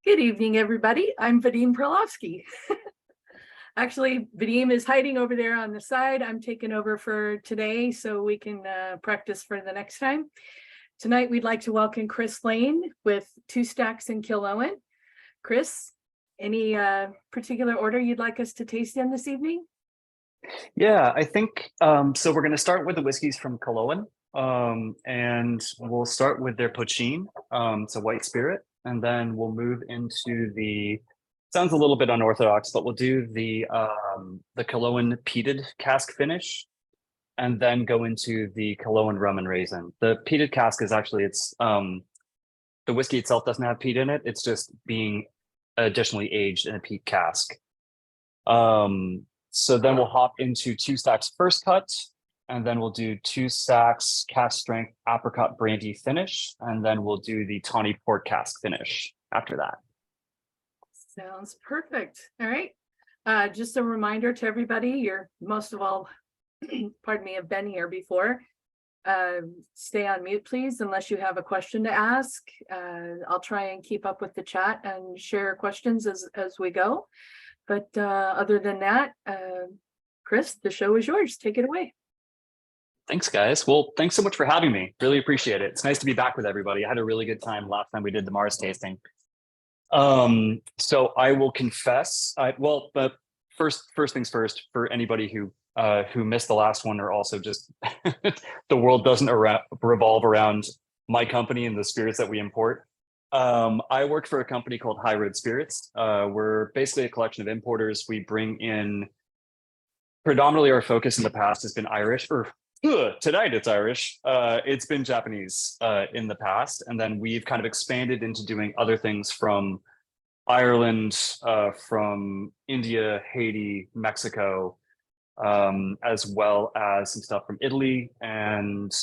Good evening, everybody. I'm Vadim Perlovsky. Actually, Vadim is hiding over there on the side. I'm taking over for today so we can practice for the next time. Tonight, we'd like to welcome Chris Lane with 2 Stacks in Killowen. Chris, any particular order you'd like us to taste in this evening? Yeah, I think so. We're going to start with the whiskeys from Killowen, and we'll start with their poachine, it's a white spirit, and then we'll move into the. Sounds a little bit unorthodox, but we'll do the Killowen peated cask finish, and then go into the Killowen rum and raisin. The peated cask is actually the whiskey itself doesn't have peat in it. It's just being additionally aged in a peat cask. So then we'll hop into 2 Stacks first cut, and then we'll do 2 Stacks cask strength apricot brandy finish, and then we'll do the tawny port cask finish after that. Sounds perfect. All right. Just a reminder to everybody, you're most of all, pardon me, have been here before. Stay on mute, please, unless you have a question to ask. I'll try and keep up with the chat and share questions as we go. But other than that, Chris, the show is yours. Take it away. Thanks, guys. Well, thanks so much for having me. Really appreciate it. It's nice to be back with everybody. I had a really good time last time we did the Mars tasting. So I will confess, but first things first, for anybody who missed the last one, or also just the world doesn't revolve around my company and the spirits that we import. I work for a company called High Road Spirits. We're basically a collection of importers. We bring in, predominantly our focus in the past has been Irish, or tonight it's Irish. It's been Japanese in the past. And then we've kind of expanded into doing other things from Ireland, from India, Haiti, Mexico, as well as some stuff from Italy and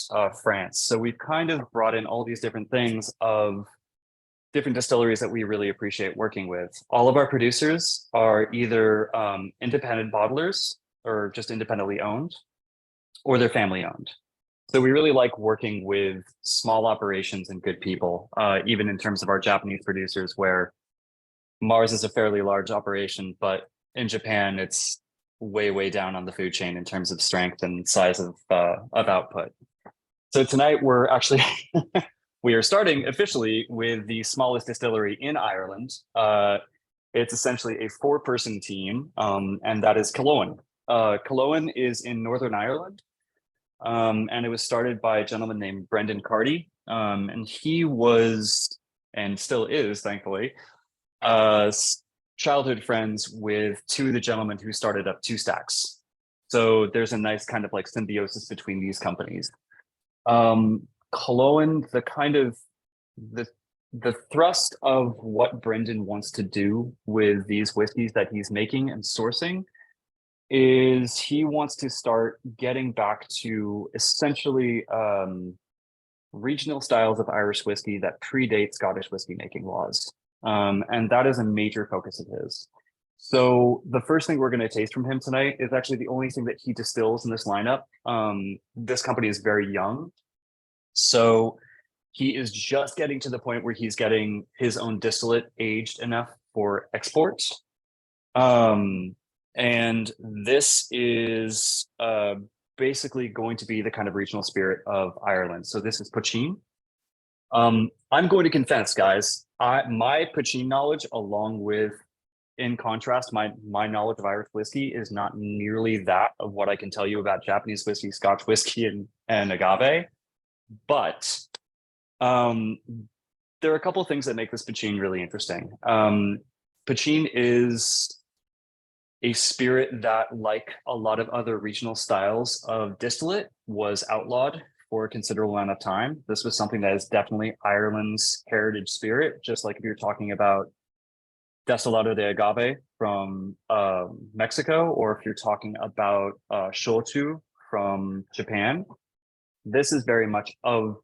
France. So we've kind of brought in all these different things of different distilleries that we really appreciate working with. All of our producers are either independent bottlers or just independently owned, or they're family owned. So we really like working with small operations and good people, even in terms of our Japanese producers, where Mars is a fairly large operation, but in Japan, it's way down on the food chain in terms of strength and size of output. So tonight we're actually we are starting officially with the smallest distillery in Ireland. It's essentially a 4-person team, and that is Killowen. Killowen is in Northern Ireland, and it was started by a gentleman named Brendan Carty, and he was, and still is, thankfully, childhood friends with 2 of the gentlemen who started up 2 Stacks. So there's a nice kind of like symbiosis between these companies. Killowen, the thrust of what Brendan wants to do with these whiskeys that he's making and sourcing is he wants to start getting back to essentially regional styles of Irish whiskey that predate Scottish whiskey making laws. And that is a major focus of his. So the first thing we're going to taste from him tonight is actually the only thing that he distills in this lineup. This company is very young. So he is just getting to the point where he's getting his own distillate aged enough for export. And this is basically going to be the kind of regional spirit of Ireland. So this is poachine. I'm going to confess, guys, my poachine knowledge, along with, in contrast, my knowledge of Irish whiskey is not nearly that of what I can tell you about Japanese whiskey, Scotch whiskey, and agave. But there are a couple of things that make this poachine really interesting. Poachine is a spirit that, like a lot of other regional styles of distillate, was outlawed for a considerable amount of time. This was something that is definitely Ireland's heritage spirit, just like if you're talking about Destilado de Agave from Mexico, or if you're talking about Shochu from Japan. This is very much of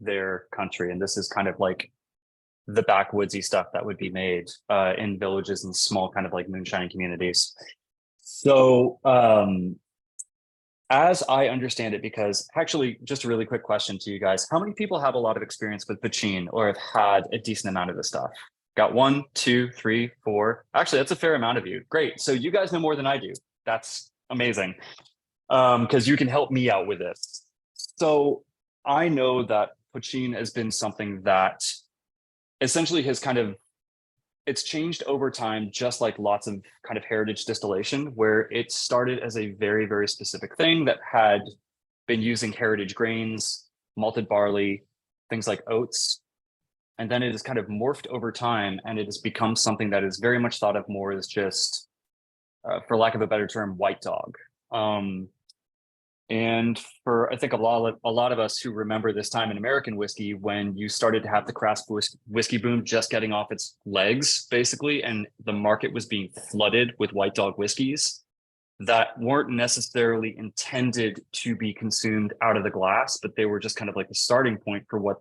their country, and this is kind of like the backwoodsy stuff that would be made in villages and small kind of like moonshining communities. So as I understand it, because actually, just a really quick question to you guys, how many people have a lot of experience with poachine or have had a decent amount of this stuff? Got 1, 2, 3, 4. Actually, that's a fair amount of you. Great. So you guys know more than I do. That's amazing. Because you can help me out with this. So I know that poachine has been something that essentially has it's changed over time, just like lots of kind of heritage distillation, where it started as a very, very specific thing that had been using heritage grains, malted barley, things like oats. And then it has kind of morphed over time, and it has become something that is very much thought of more as just, for lack of a better term, white dog. And for I think a lot of us who remember this time in American whiskey, when you started to have the craft whiskey boom just getting off its legs, basically, and the market was being flooded with white dog whiskeys that weren't necessarily intended to be consumed out of the glass, but they were just kind of like the starting point for what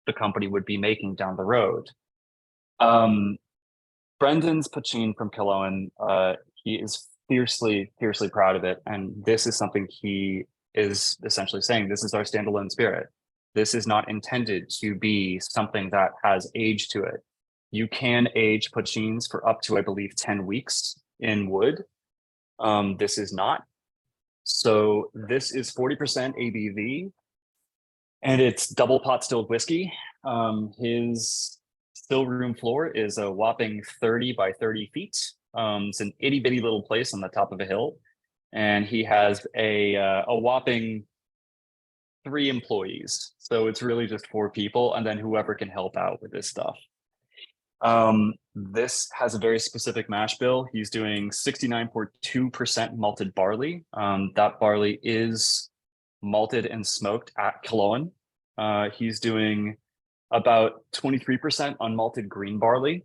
the company would be making down the road. Brendan's poachine from Killowen, he is fiercely, fiercely proud of it. And this is something he is essentially saying, this is our standalone spirit. This is not intended to be something that has age to it. You can age poachines for up to, I believe, 10 weeks in wood. This is not. So this is 40% ABV, and it's double pot stilled whiskey. His still room floor is a whopping 30 by 30 feet. It's an itty bitty little place on the top of a hill, and he has a whopping 3 employees. So it's really just 4 people, and then whoever can help out with this stuff. This has a very specific mash bill. He's doing 69.2% malted barley. That barley is malted and smoked at Killowen. He's doing about 23% unmalted green barley,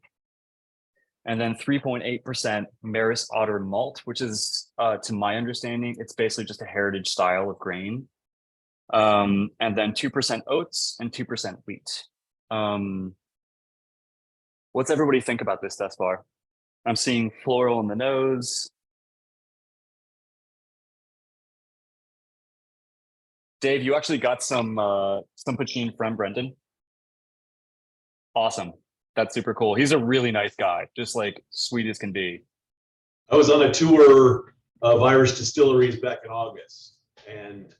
and then 3.8% Maris Otter malt, which is, to my understanding, it's basically just a heritage style of grain. And then 2% oats and 2% wheat. What's everybody think about this thus far? I'm seeing floral in the nose. Dave, you actually got some poachine from Brendan. Awesome. That's super cool. He's a really nice guy, just like sweet as can be. I was on a tour of Irish distilleries back in August, and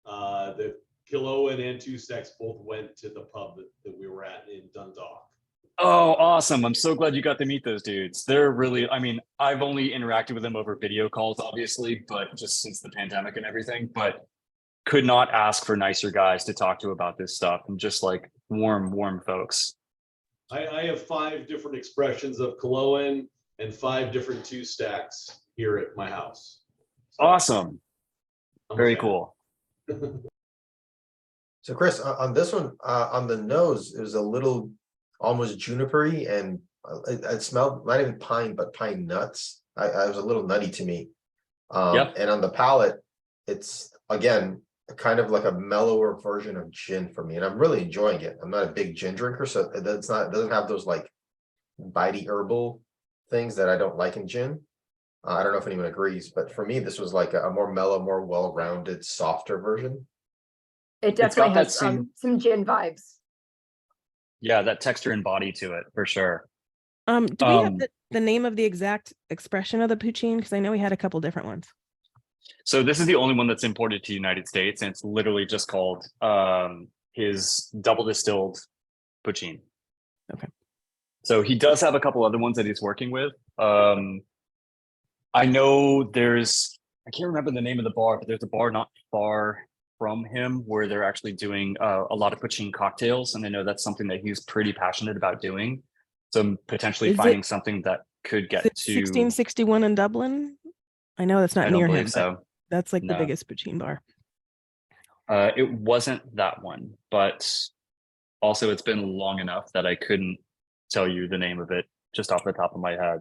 the Killowen and Two Stacks both went to the pub that we were at in Dundalk. Oh, awesome. I'm so glad you got to meet those dudes. They're really, I mean, I've only interacted with them over video calls, obviously, but just since the pandemic and everything, but could not ask for nicer guys to talk to about this stuff, and just like warm folks. I have 5 different expressions of Killowen and 5 different Two Stacks here at my house. So, awesome. Very cool. So Chris, on this one, on the nose, it was a little almost junipery, and it smelled not even pine, but pine nuts. I was a little nutty to me. Yep. And on the palate, it's again kind of like a mellower version of gin for me, and I'm really enjoying it. I'm not a big gin drinker, so it doesn't have those like bitey herbal things that I don't like in gin. I don't know if anyone agrees, but for me, this was like a more mellow, more well-rounded, softer version. It definitely got has that some gin vibes. Yeah, that texture and body to it for sure. Do we have the name of the exact expression of the poutine? Because I know we had a couple different ones. So this is the only one that's imported to the United States, and it's literally just called his double distilled poutine. Okay. So he does have a couple other ones that he's working with. I know I can't remember the name of the bar, but there's a bar not far from him where they're actually doing a lot of poutine cocktails, and I know that's something that he's pretty passionate about doing. So potentially finding something that could get to 1661 in Dublin. I know that's not I don't near him, believe so. but that's like the No. biggest poutine bar. It wasn't that one, but also it's been long enough that I couldn't tell you the name of it just off the top of my head.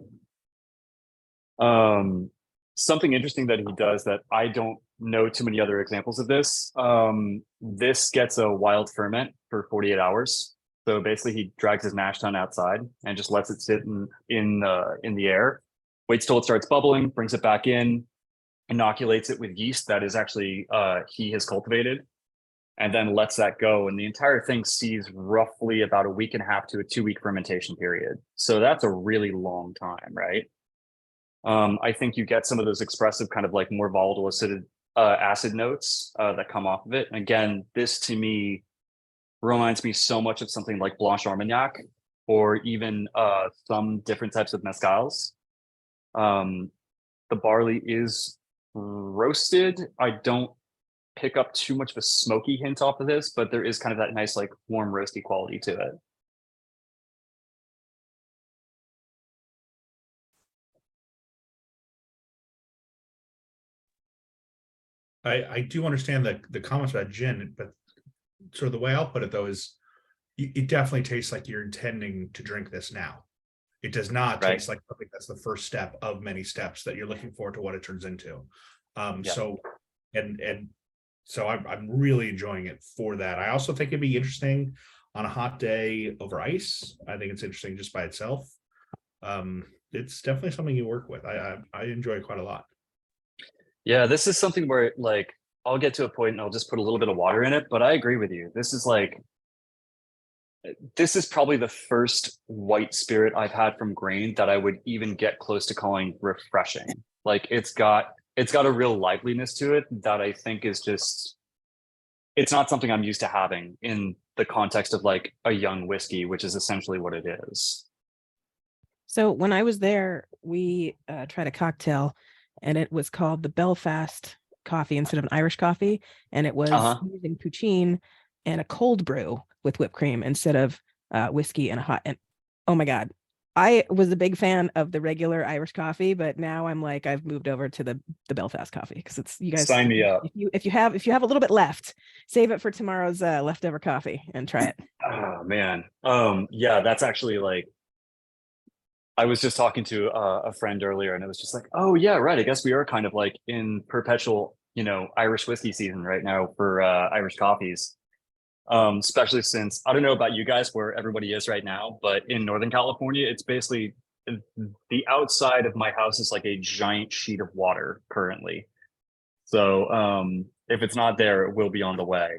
Something interesting that he does that I don't know too many other examples of this. This gets a wild ferment for 48 hours. So basically he drags his mash tun outside and just lets it sit in the air, waits till it starts bubbling, brings it back in, inoculates it with yeast that is actually he has cultivated, and then lets that go. And the entire thing sees roughly about a week and a half to a 2-week fermentation period. So that's a really long time, right? I think you get some of those expressive kind of like more volatile acid notes that come off of it. And again, this to me reminds me so much of something like Blanche Armagnac or even some different types of mezcals. The barley is roasted. I don't pick up too much of a smoky hint off of this, but there is kind of that nice like warm roasty quality to it. I do understand the comments about gin, but sort of the way I'll put it though is it definitely tastes like you're intending to drink this now. It does not Right. taste like something that's the first step of many steps that you're looking forward to what it turns into. Yeah. So so I'm really enjoying it for that. I also think it'd be interesting on a hot day over ice. I think it's interesting just by itself. It's definitely something you work with. I enjoy it quite a lot. Yeah, this is something where like I'll get to a point and I'll just put a little bit of water in it, but I agree with you. This is probably the first white spirit I've had from grain that I would even get close to calling refreshing. Like it's got a real liveliness to it that I think is just, it's not something I'm used to having in the context of like a young whiskey, which is essentially what it is. So when I was there, we tried a cocktail and it was called the Belfast coffee instead of an Irish coffee. And it was using poutine and a cold brew with whipped cream instead of whiskey and a hot. And oh my God, I was a big fan of the regular Irish coffee, but now I'm like, I've moved over to the Belfast coffee because it's, you guys Sign me up. If you have a little bit left, save it for tomorrow's leftover coffee and try it. Oh man. Yeah, that's actually like, I was just talking to a friend earlier and it was just like, oh yeah, right. I guess we are kind of like in perpetual, Irish whiskey season right now for Irish coffees. Especially since I don't know about you guys where everybody is right now, but in Northern California, it's basically the outside of my house is like a giant sheet of water currently. So if it's not there, it will be on the way.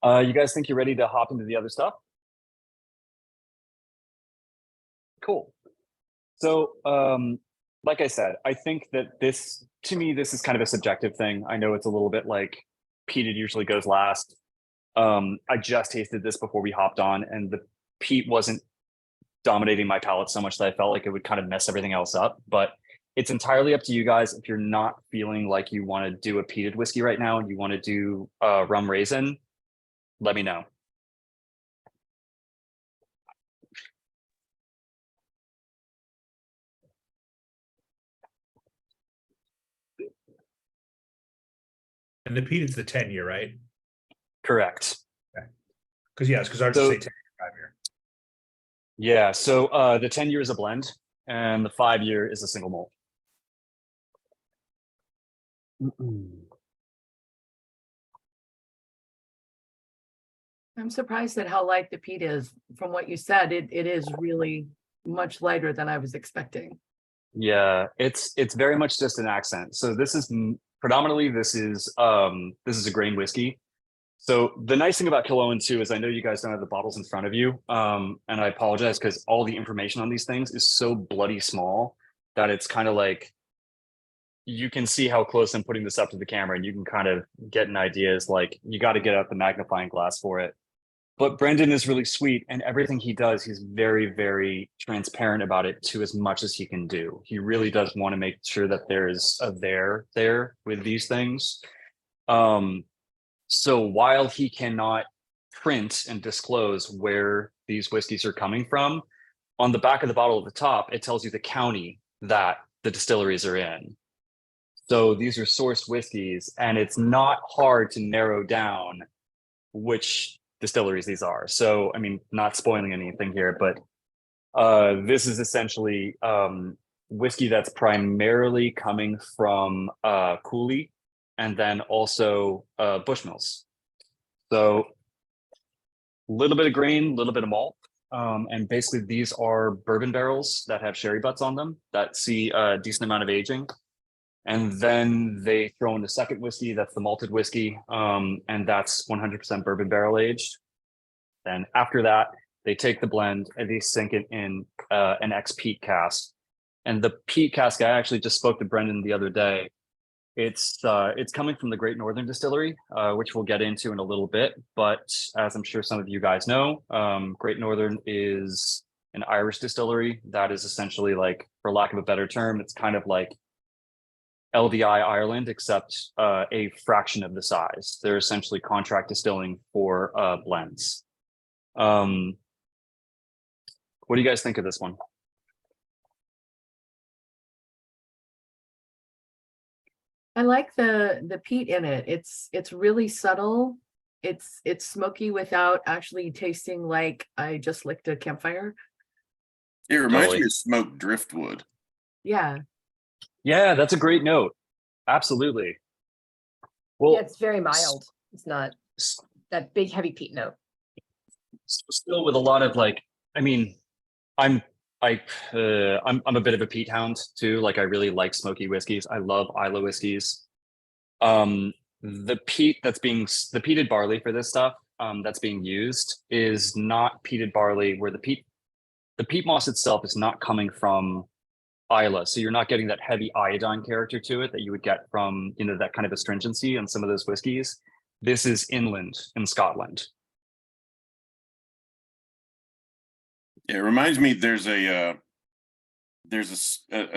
You guys think you're ready to hop into the other stuff? Cool. So, like I said, I think that to me, this is kind of a subjective thing. I know it's a little bit like peated usually goes last. I just tasted this before we hopped on and the peat wasn't dominating my palate so much that I felt like it would kind of mess everything else up, but it's entirely up to you guys. If you're not feeling like you want to do a peated whiskey right now and you want to do rum raisin, let me know. And the peat is the 10-year, right? Correct. Because I would just say 10 5-year. Yeah, so the 10-year is a blend and the 5-year is a single malt. I'm surprised at how light the peat is. From what you said, it is really much lighter than I was expecting. Yeah, it's very much just an accent. So this is predominantly this is a grain whiskey. So the nice thing about Killowen too is I know you guys don't have the bottles in front of you, and I apologize because all the information on these things is so bloody small that it's kind of like you can see how close I'm putting this up to the camera, and you can kind of get an idea. Is like you got to get out the magnifying glass for it. But Brendan is really sweet, and everything he does, he's very, very transparent about it to as much as he can do. He really does want to make sure that there is a there with these things. So while he cannot print and disclose where these whiskeys are coming from, on the back of the bottle at the top, it tells you the county that the distilleries are in. So these are sourced whiskeys, and it's not hard to narrow down which distilleries these are. So, I mean, not spoiling anything here, but this is essentially whiskey that's primarily coming from Cooley and then also Bushmills. So a little bit of grain, a little bit of malt. And basically these are bourbon barrels that have sherry butts on them that see a decent amount of aging. And then they throw in the second whiskey, that's the malted whiskey, and that's 100% bourbon barrel aged. Then after that, they take the blend and they sink it in an ex peat cask. And the peat cask, I actually just spoke to Brendan the other day. It's coming from the Great Northern Distillery, which we'll get into in a little bit. But as I'm sure some of you guys know, Great Northern is an Irish distillery that is essentially, like, for lack of a better term, it's kind of like LDI Ireland, except a fraction of the size. They're essentially contract distilling for blends. What do you guys think of this one? I like the peat in it. It's really subtle. It's smoky without actually tasting like I just licked a campfire. It reminds Totally. me of smoked driftwood. Yeah. Yeah, that's a great note. Absolutely. Well, Yeah, it's very mild. It's not that big heavy peat note. still with a lot of, like, I mean, I'm a bit of a peat hound too. Like, I really like smoky whiskeys. I love Islay whiskeys. The peated barley for this stuff that's being used is not peated barley, where the peat moss itself is not coming from Islay, so you're not getting that heavy iodine character to it that you would get from, you know, that kind of astringency on some of those whiskeys. This is inland in Scotland. It reminds me there's a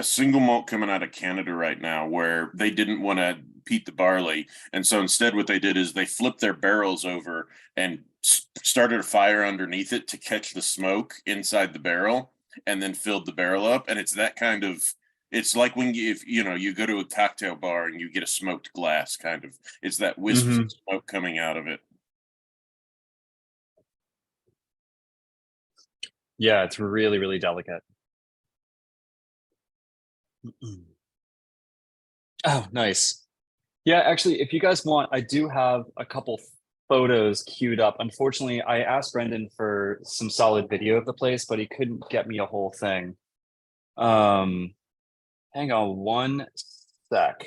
single malt coming out of Canada right now where they didn't want to peat the barley, and so instead what they did is they flipped their barrels over and started a fire underneath it to catch the smoke inside the barrel, and then filled the barrel up. And it's that kind of, it's like when you go to a cocktail bar and you get a smoked glass, kind of, it's that wisps of smoke coming out of it. Yeah, it's really, really delicate. Oh, nice. Yeah, actually, if you guys want, I do have a couple photos queued up. Unfortunately, I asked Brendan for some solid video of the place, but he couldn't get me a whole thing. Hang on one sec.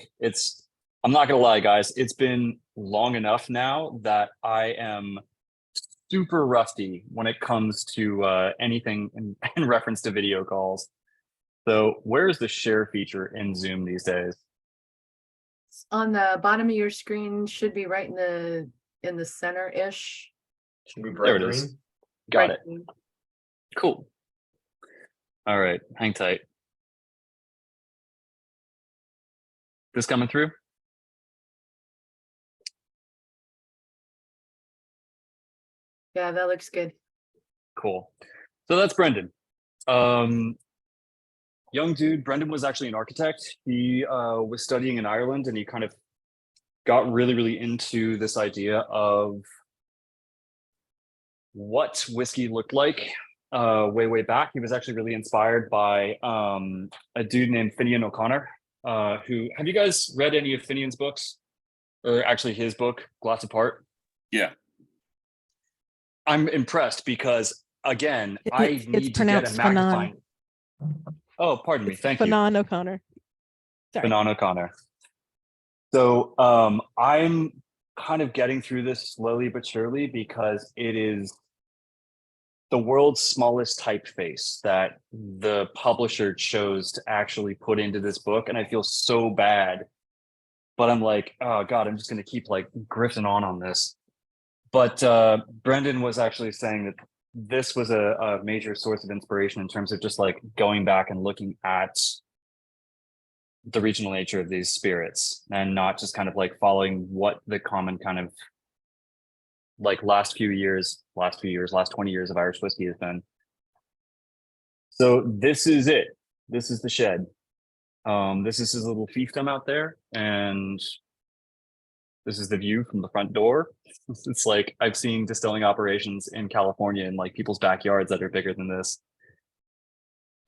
I'm not gonna lie, guys, it's been long enough now that I am super rusty when it comes to anything in reference to video calls. So where's the share feature in Zoom these days? On the bottom of your screen, should be right in the center-ish. Should be There bright it green. is. Got Right. it. Cool. All right, hang tight. This coming through? Yeah, that looks good. Cool. So that's Brendan. Young dude. Brendan was actually an architect. He was studying in Ireland, and he kind of got really, really into this idea of what whiskey looked like way back. He was actually really inspired by a dude named Finian O'Connor. Who, have you guys read any of Finian's books? Or actually his book, Glass Apart? Yeah. I'm impressed because, again, I It's need to get a pronounced magnifying. Oh, pardon me. Thank you. Fanon O'Connor. Sorry. Fanon O'Connor. So I'm kind of getting through this slowly but surely because it is the world's smallest typeface that the publisher chose to actually put into this book. And I feel so bad, but I'm like, oh God, I'm just going to keep like grifting on this. But Brendan was actually saying that this was a major source of inspiration in terms of just like going back and looking at the regional nature of these spirits and not just kind of like following what the common kind of like last 20 years of Irish whiskey has been. So this is it. This is the shed. This is his little fiefdom out there, and this is the view from the front door. It's like I've seen distilling operations in California in like people's backyards that are bigger than this.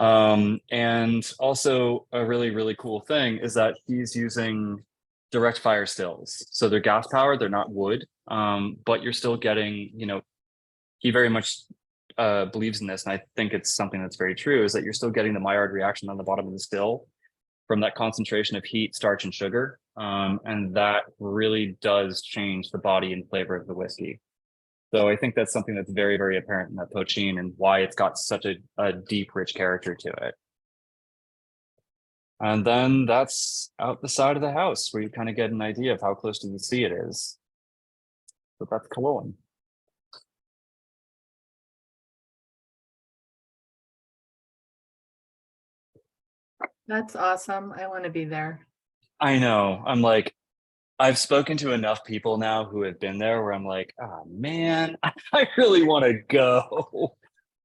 And also a really, really cool thing is that he's using direct fire stills. So they're gas powered, they're not wood, but you're still getting, you know, he very much believes in this, and I think it's something that's very true, is that you're still getting the Maillard reaction on the bottom of the still. from that concentration of heat, starch, and sugar. And that really does change the body and flavor of the whiskey. So I think that's something that's very, very apparent in that poachine and why it's got such a deep, rich character to it. And then that's out the side of the house where you kind of get an idea of how close to the sea it is. But that's Killowen. That's awesome. I want to be there. I know. I'm like, I've spoken to enough people now who have been there where I'm like, oh man, I really want to go.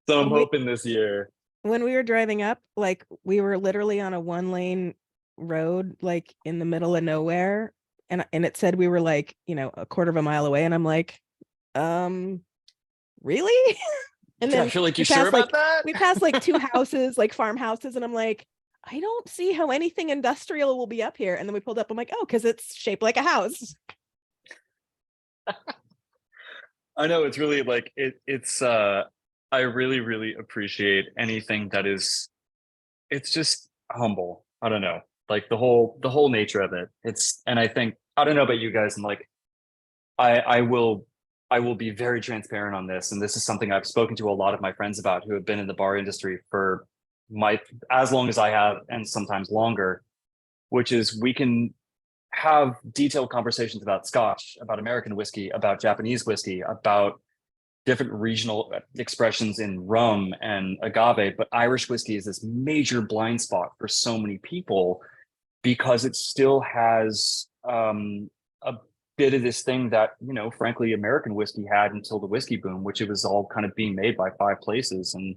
So I'm hoping this year. When we were driving up, like we were literally on a 1-lane road, like in the middle of nowhere. And it said we were like, you know, a quarter of a mile away. And I'm like, really? And then I feel like we you sure passed, about like, that? we passed like 2 houses, like farmhouses. And I'm like, I don't see how anything industrial will be up here. And then we pulled up. I'm like, oh, because it's shaped like a house. I know, it's really like it's I really, really appreciate anything that is, it's just humble. I don't know, like the whole nature of it. And I think, I don't know about you guys, and like I will be very transparent on this. And this is something I've spoken to a lot of my friends about who have been in the bar industry for as long as I have, and sometimes longer, which is we can have detailed conversations about Scotch, about American whiskey, about Japanese whiskey, about different regional expressions in rum and agave, but Irish whiskey is this major blind spot for so many people because it still has a bit of this thing that, you know, frankly, American whiskey had until the whiskey boom, which it was all kind of being made by 5 places. And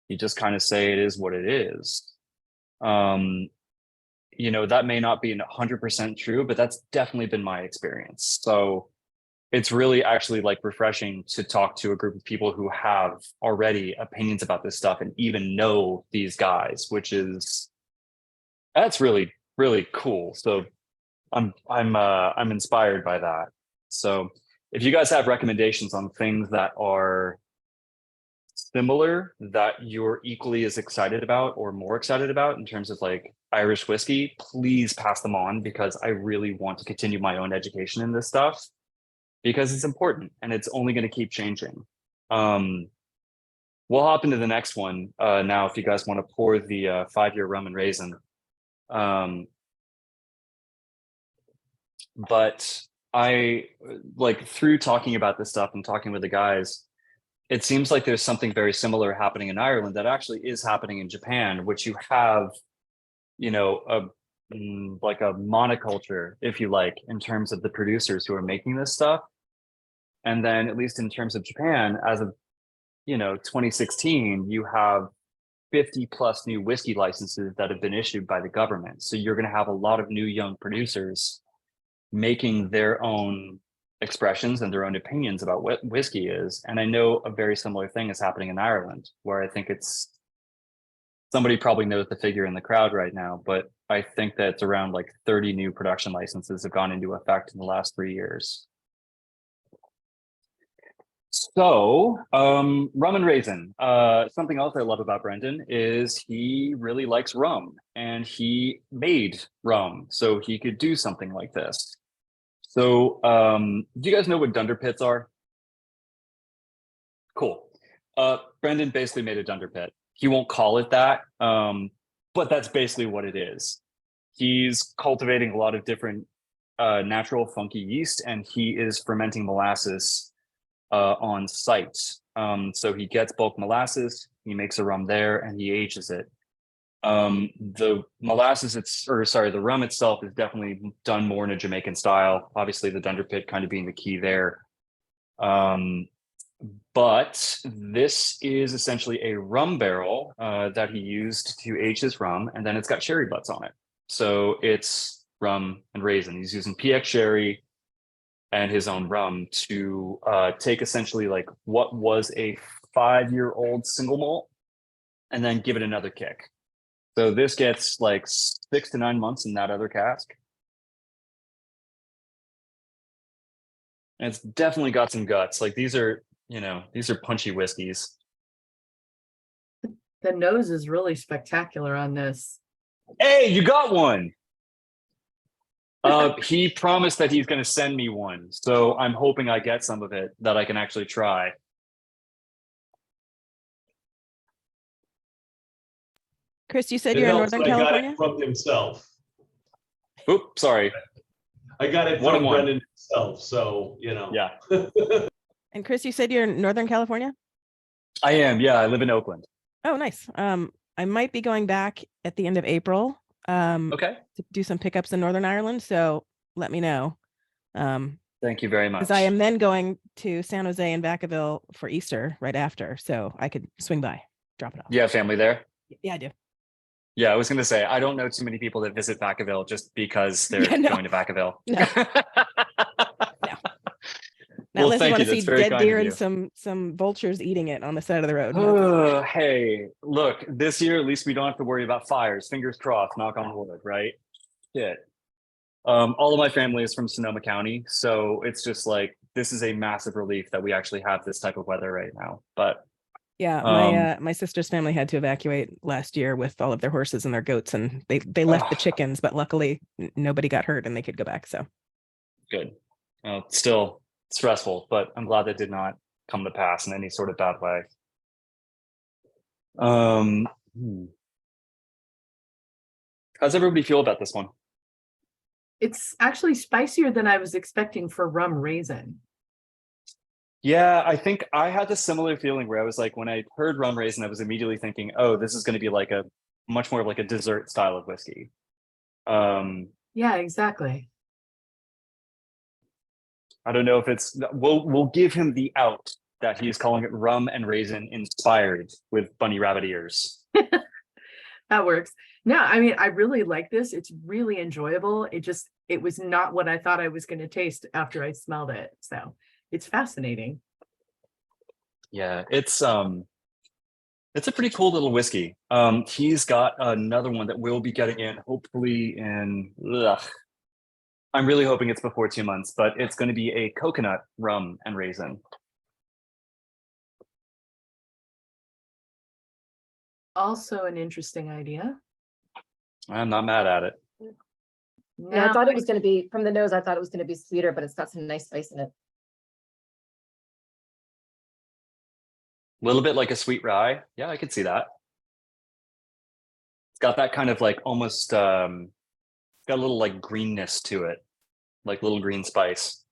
you just kind of say it is what it is. You know, that may not be 100% true, but that's definitely been my experience. So it's really actually like refreshing to talk to a group of people who have already opinions about this stuff and even know these guys, that's really, really cool. So I'm inspired by that. So if you guys have recommendations on things that are similar that you're equally as excited about or more excited about in terms of like Irish whiskey, please pass them on, because I really want to continue my own education in this stuff, because it's important and it's only going to keep changing. We'll hop into the next one now if you guys want to pour the 5-year rum and raisin. But I, like, through talking about this stuff and talking with the guys, it seems like there's something very similar happening in Ireland that actually is happening in Japan, which you have, you know, like a monoculture, if you like, in terms of the producers who are making this stuff. And then at least in terms of Japan, as of, you know, 2016, you have 50 plus new whiskey licenses that have been issued by the government. So you're going to have a lot of new young producers making their own expressions and their own opinions about what whiskey is. And I know a very similar thing is happening in Ireland, where I think it's, somebody probably knows the figure in the crowd right now, but I think that it's around like 30 new production licenses have gone into effect in the last 3 years. So rum and raisin. Something else I love about Brendan is he really likes rum, and he made rum so he could do something like this. So do you guys know what dunder pits are? Cool. Brendan basically made a dunder pit. He won't call it that, but that's basically what it is. He's cultivating a lot of different natural funky yeast, and he is fermenting molasses on site. So he gets bulk molasses, he makes a rum there, and he ages it. The molasses, the rum itself is definitely done more in a Jamaican style. Obviously, the dunder pit kind of being the key there. But this is essentially a rum barrel that he used to age his rum, and then it's got sherry butts on it. So it's rum and raisin. He's using PX sherry and his own rum to take essentially like what was a 5-year-old single malt and then give it another kick. So this gets like 6 to 9 months in that other cask. And it's definitely got some guts. Like these are punchy whiskeys. The nose is really spectacular on this. Hey, you got one. He promised that he's going to send me one, so I'm hoping I get some of it that I can actually try. Chris, you said It you're in helps Northern that I got California? it from himself. Oops, sorry. I got it One from and one. Brendan himself, so, you know. Yeah, And Chris, you said you're in Northern California? I am. Yeah, I live in Oakland. Oh, nice. I might be going back at the end of April Okay. to do some pickups in Northern Ireland. So let me know. Thank you very much. Because I am then going to San Jose and Vacaville for Easter right after. So I could swing by, drop it off. You have family there? Yeah, I do. Yeah, I was going to say, I don't know too many people that visit Vacaville just because they're Yeah, no. going to Vacaville. No. Not Well, unless you thank want you. to see That's very dead kind deer of and you. some vultures eating it on the side of the road. Oh, hey, look, this year at least we don't have to worry about fires. Fingers crossed, knock on wood, right? Shit. All of my family is from Sonoma County, so it's just like this is a massive relief that we actually have this type of weather right now. But Yeah, my sister's family had to evacuate last year with all of their horses and their goats, and they left the chickens, but luckily nobody got hurt and they could go back. So good. Still stressful, but I'm glad that did not come to pass in any sort of bad way. How's everybody feel about this one? It's actually spicier than I was expecting for rum raisin. Yeah, I think I had the similar feeling where I was like, when I heard rum raisin, I was immediately thinking, oh, this is going to be like a much more of like a dessert style of whiskey. Yeah, exactly. I don't know if it's we'll give him the out that he's calling it rum and raisin inspired with bunny rabbit ears. That works. No, I mean, I really like this. It's really enjoyable. It was not what I thought I was going to taste after I smelled it. So it's fascinating. Yeah, it's a pretty cool little whiskey. He's got another one that we'll be getting in hopefully in I'm really hoping it's before 2 months, but it's going to be a coconut rum and raisin. Also an interesting idea. I'm not mad at it. Yeah, I thought it was going to be, from the nose, I thought it was going to be sweeter, but it's got some nice spice in it. A little bit like a sweet rye. Yeah, I could see that. It's got that kind of like almost got a little like greenness to it, like little green spice.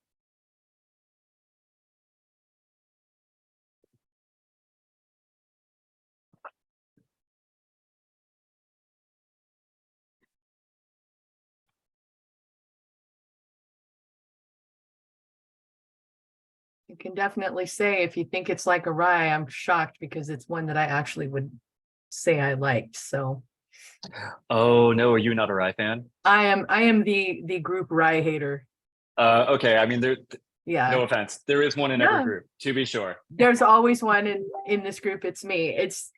You can definitely say if you think it's like a rye, I'm shocked because it's one that I actually would say I liked. So Oh no, are you not a rye fan? I am the group rye hater. Okay, I mean Yeah. no offense. There is one in every group, to be sure. There's always one in this group. It's me. It's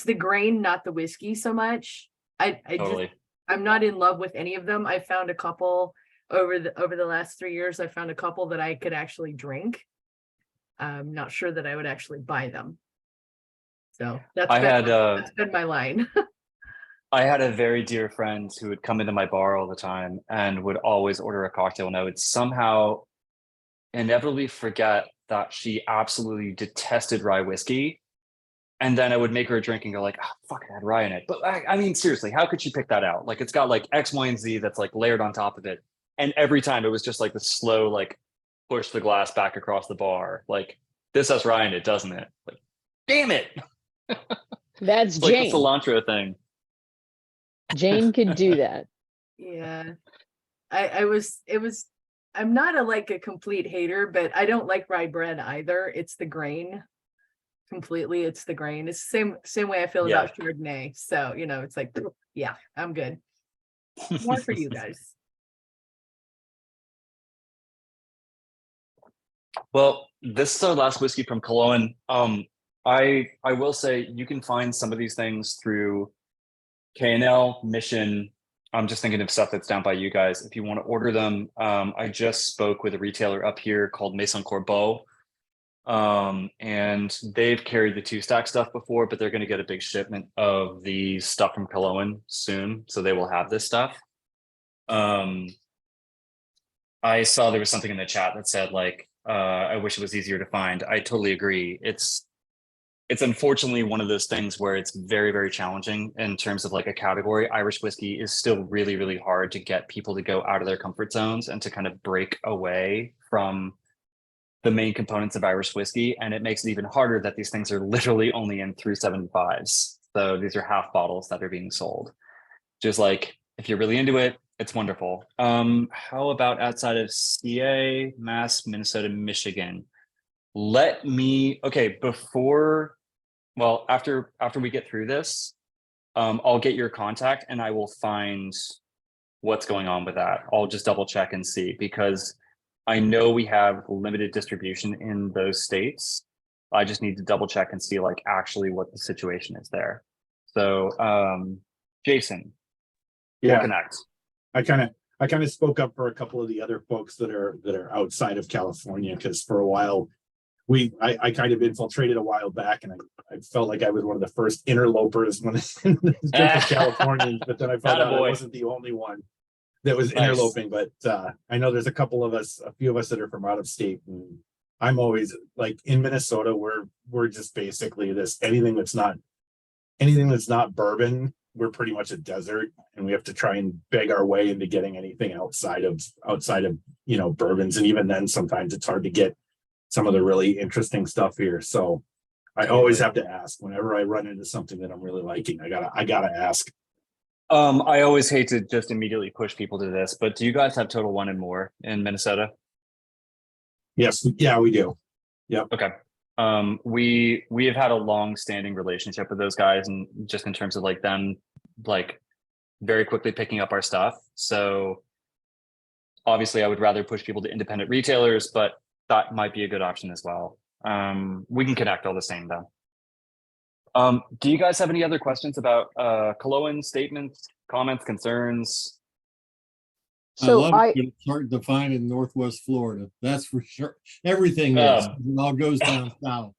the grain, not the whiskey so much. I Totally. I'm not in love with any of them. I found a couple over the last 3 years. I found a couple that I could actually drink. I'm not sure that I would actually buy them. So that's been my line. I had a very dear friend who would come into my bar all the time and would always order a cocktail, and I would somehow inevitably forget that she absolutely detested rye whiskey. And then I would make her a drink and go like, oh, fuck, it had rye in it. But I mean, seriously, how could she pick that out? Like, it's got like X, Y, and Z that's like layered on top of it. And every time it was just like the slow, like push the glass back across the bar. Like, this has rye in it, doesn't it? Like, damn it. That's It's like the Jane. cilantro thing. Jane could do that. Yeah. I'm not a complete hater, but I don't like rye bread either. It's the grain. Completely, it's the grain. It's the same way I feel Yeah. about Chardonnay. So, it's like, yeah, I'm good. More for you guys. Well, this is our last whiskey from Killowen. I will say you can find some of these things through K&L, Mission. I'm just thinking of stuff that's down by you guys. If you want to order them, I just spoke with a retailer up here called Maison Corbeau. And they've carried the 2-stack stuff before, but they're going to get a big shipment of the stuff from Killowen soon, so they will have this stuff. I saw there was something in the chat that said like, I wish it was easier to find. I totally agree. It's unfortunately one of those things where it's very, very challenging in terms of like a category. Irish whiskey is still really, really hard to get people to go out of their comfort zones and to kind of break away from the main components of Irish whiskey. And it makes it even harder that these things are literally only in 375s. So these are half bottles that are being sold. Just like, if you're really into it, it's wonderful. How about outside of CA, Mass, Minnesota, Michigan? Okay, after we get through this, I'll get your contact and I will find what's going on with that. I'll just double check and see, because I know we have limited distribution in those states. I just need to double check and see like actually what the situation is there. So, Jason, we'll connect. I kind of spoke up for a couple of the other folks that are outside of California, because for a while I kind of infiltrated a while back, and I felt like I was one of the first interlopers when it came to Californians, but then I found out I wasn't the only one that was interloping. But I know there's a few of us that are from out of state, and I'm always like, in Minnesota, we're just basically this, anything that's not bourbon, we're pretty much a desert, and we have to try and beg our way into getting anything outside of bourbons. And even then, sometimes it's hard to get some of the really interesting stuff here. So I always have to ask whenever I run into something that I'm really liking. I gotta ask. I always hate to just immediately push people to this, but do you guys have Total One and More in Minnesota? Yes, yeah, we do. Yep. Okay. We have had a long-standing relationship with those guys, and just in terms of like them like very quickly picking up our stuff. So obviously I would rather push people to independent retailers, but that might be a good option as well. We can connect all the same though. Do you guys have any other questions about Killowen statements, comments, concerns? So love it, but it's hard to find in Northwest Florida. That's for sure. Everything is. It all goes down south.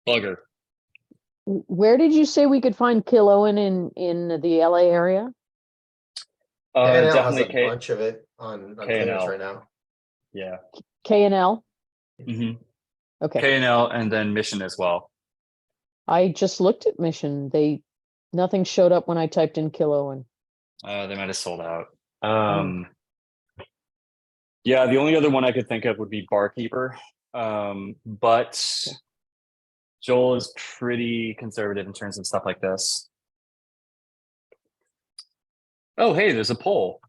Bugger. where did you say we could find Killowen in the LA area? KNL Definitely has a bunch of it on clearance right now. Yeah. K&L? Mm-hmm. Okay. K&L and then Mission as well. I just looked at Mission. Nothing showed up when I typed in Killowen. They might have sold out. Yeah, the only other one I could think of would be Barkeeper. But Joel is pretty conservative in terms of stuff like this. Oh, hey, there's a poll.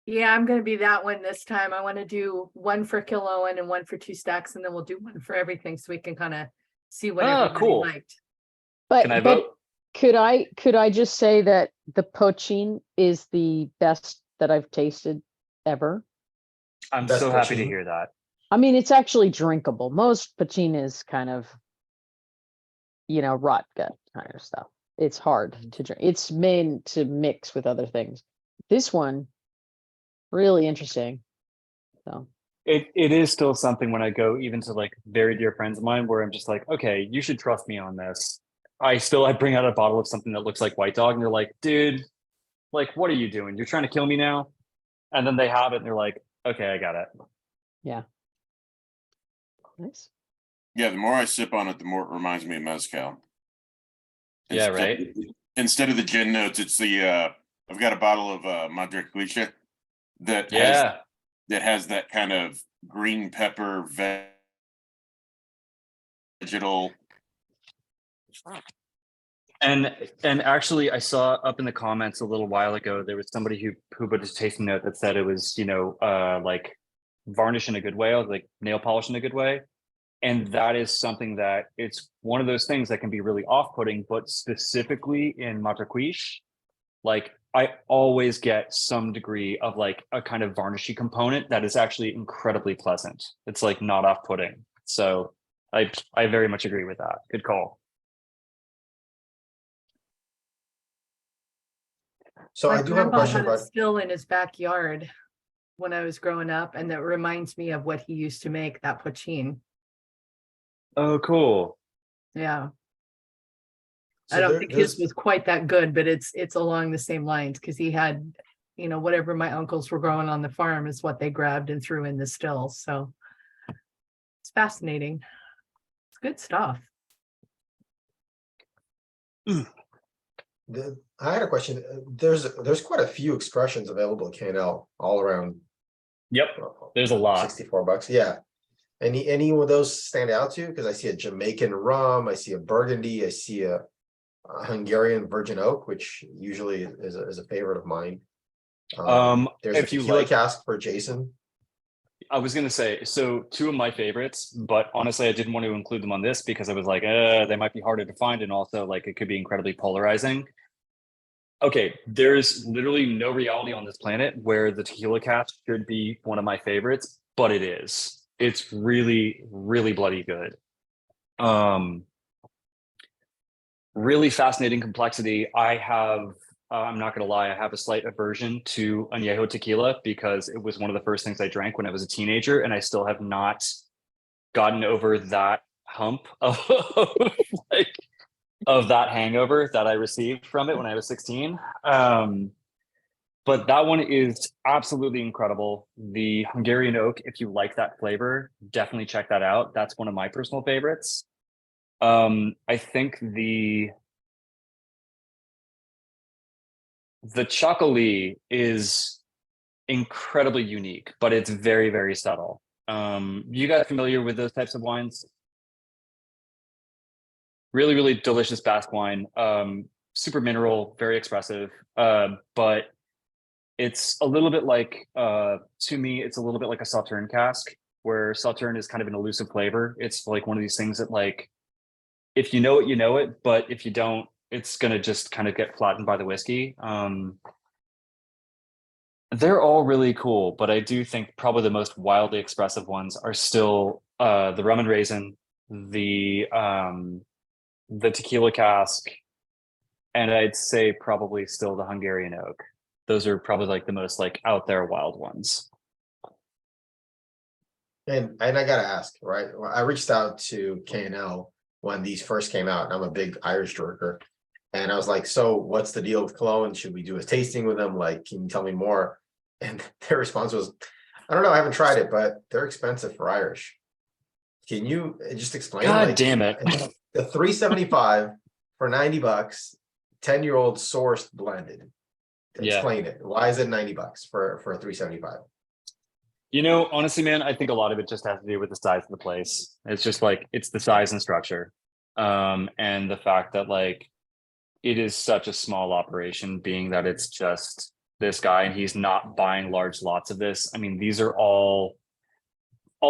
Yeah, I'm gonna be that one this time. I want to do one for Killowen and one for 2-stacks, and then we'll do one for everything so we can kind of see what everybody cool. liked. Can I vote? Could I just say that the poaching is the best that I've tasted ever? I'm Best so happy to poaching. hear that. I mean, it's actually drinkable. Most poaching is kind of, rot gut kind of stuff. It's hard to drink. It's meant to mix with other things. This one, really interesting. So It is still something when I go even to like very dear friends of mine where I'm just like, okay, you should trust me on this. I bring out a bottle of something that looks like White Dog and they're like, dude, like, what are you doing? You're trying to kill me now? And then they have it and they're like, okay, I got it. yeah. Nice. Yeah, the more I sip on it, the more it reminds me of mezcal. Yeah, right. Instead of the gin notes, it's the I've got a bottle of Madre Cuicha that has that kind of green pepper vegetal. And actually, I saw up in the comments a little while ago, there was somebody who put a tasting note that said it was, like varnish in a good way, like nail polish in a good way. And that is something that it's one of those things that can be really off-putting, but specifically in Mataquiche, like I always get some degree of like a kind of varnishy component that is actually incredibly pleasant. It's like not off-putting. So I very much agree with that. Good call. So My I do have a grandpa question had a about. still in his backyard. when I was growing up, and that reminds me of what he used to make, that poutine. Oh, cool. Yeah. I So don't there- think his there's- was quite that good, but it's along the same lines, because he had, you know, whatever my uncles were growing on the farm is what they grabbed and threw in the stills, so. It's fascinating. It's good stuff. I had a question. There's quite a few expressions available at K&L all around. Yep, there's a lot. $64. Yeah. Any of those stand out to you? Because I see a Jamaican rum, I see a Burgundy, I see a Hungarian Virgin Oak, which usually is a favorite of mine. There's a if you tequila like- cask for Jason. I was gonna say, so two of my favorites, but honestly, I didn't want to include them on this because I was like, they might be harder to find, and also like it could be incredibly polarizing. Okay, there's literally no reality on this planet where the tequila cask should be one of my favorites, but it is. It's really, really bloody good. Really fascinating complexity. I have, I'm not gonna lie, I have a slight aversion to añejo tequila because it was one of the first things I drank when I was a teenager, and I still have not gotten over that hump of like of that hangover that I received from it when I was 16. But that one is absolutely incredible. The Hungarian oak, if you like that flavor, definitely check that out. That's one of my personal favorites. I think the chocolate is incredibly unique, but it's very, very subtle. You guys familiar with those types of wines? Really, really delicious Basque wine. Super mineral, very expressive. But it's a little bit like, to me, it's a little bit like a Sauterne cask, where Sauterne is kind of an elusive flavor. It's like one of these things that, like, if you know it, you know it, but if you don't, it's gonna just kind of get flattened by the whiskey. They're all really cool, but I do think probably the most wildly expressive ones are still the rum and raisin, the tequila cask, and I'd say probably still the Hungarian oak. Those are probably like the most like out there wild ones. And I gotta ask, right? I reached out to K&L when these first came out, and I'm a big Irish drinker. And I was like, so what's the deal with Killowen? Should we do a tasting with them? Like, can you tell me more? And their response was, I don't know, I haven't tried it, but they're expensive for Irish. Can you just explain? God like, damn it. The $375 for $90, 10-year-old sourced blended. Yeah. Explain it. Why is it $90 for a $375? You know, honestly, man, I think a lot of it just has to do with the size of the place. It's just like, it's the size and structure. And the fact that like, it is such a small operation, being that it's just this guy and he's not buying large lots of this. I mean, these are all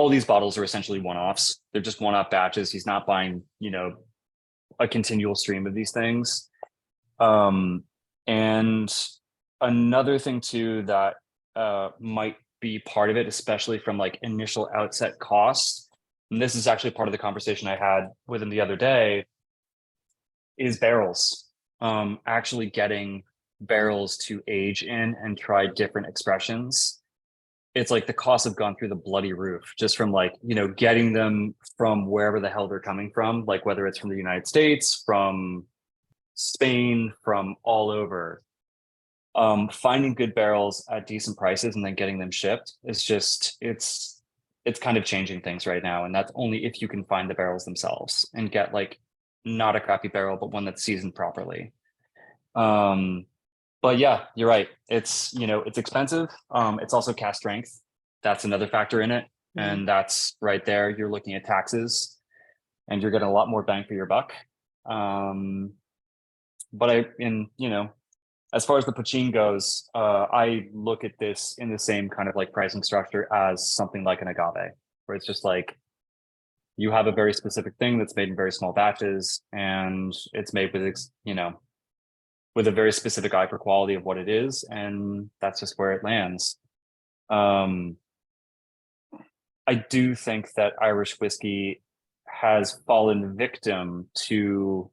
these bottles are essentially one-offs. They're just one-off batches. He's not buying, you know, a continual stream of these things. And another thing too that might be part of it, especially from like initial outset costs, and this is actually part of the conversation I had with him the other day, is barrels. Actually getting barrels to age in and try different expressions. It's like the costs have gone through the bloody roof just from like, you know, getting them from wherever the hell they're coming from, like whether it's from the United States, from Spain, from all over. Finding good barrels at decent prices and then getting them shipped is just, it's kind of changing things right now. And that's only if you can find the barrels themselves and get like not a crappy barrel, but one that's seasoned properly. But yeah, you're right. It's, you know, it's expensive. It's also cask strength. That's another factor in it. And that's right there. You're looking at taxes and you're getting a lot more bang for your buck. But you know, as far as the poutine goes, I look at this in the same kind of like pricing structure as something like an agave, where it's just like, you have a very specific thing that's made in very small batches and it's made with, you know, with a very specific eye for quality of what it is. And that's just where it lands. I do think that Irish whiskey has fallen victim to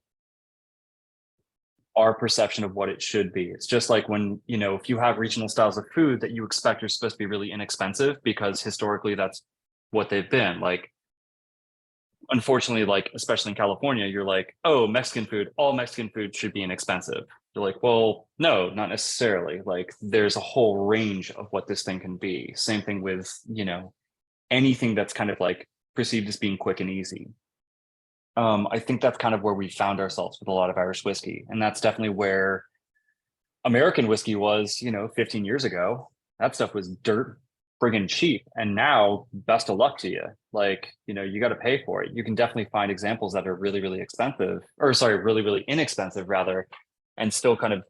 our perception of what it should be. It's just like when, you know, if you have regional styles of food that you expect are supposed to be really inexpensive because historically that's what they've been. Like, unfortunately, like, especially in California, you're like, oh, Mexican food, all Mexican food should be inexpensive. You're like, well, no, not necessarily. Like, there's a whole range of what this thing can be. Same thing with, you know, anything that's kind of like perceived as being quick and easy. I think that's kind of where we found ourselves with a lot of Irish whiskey. And that's definitely where American whiskey was, you know, 15 years ago. That stuff was dirt friggin' cheap. And now, best of luck to you. Like, you know, you got to pay for it. You can definitely find examples that are really, really expensive, or sorry, really, really inexpensive rather, and still kind of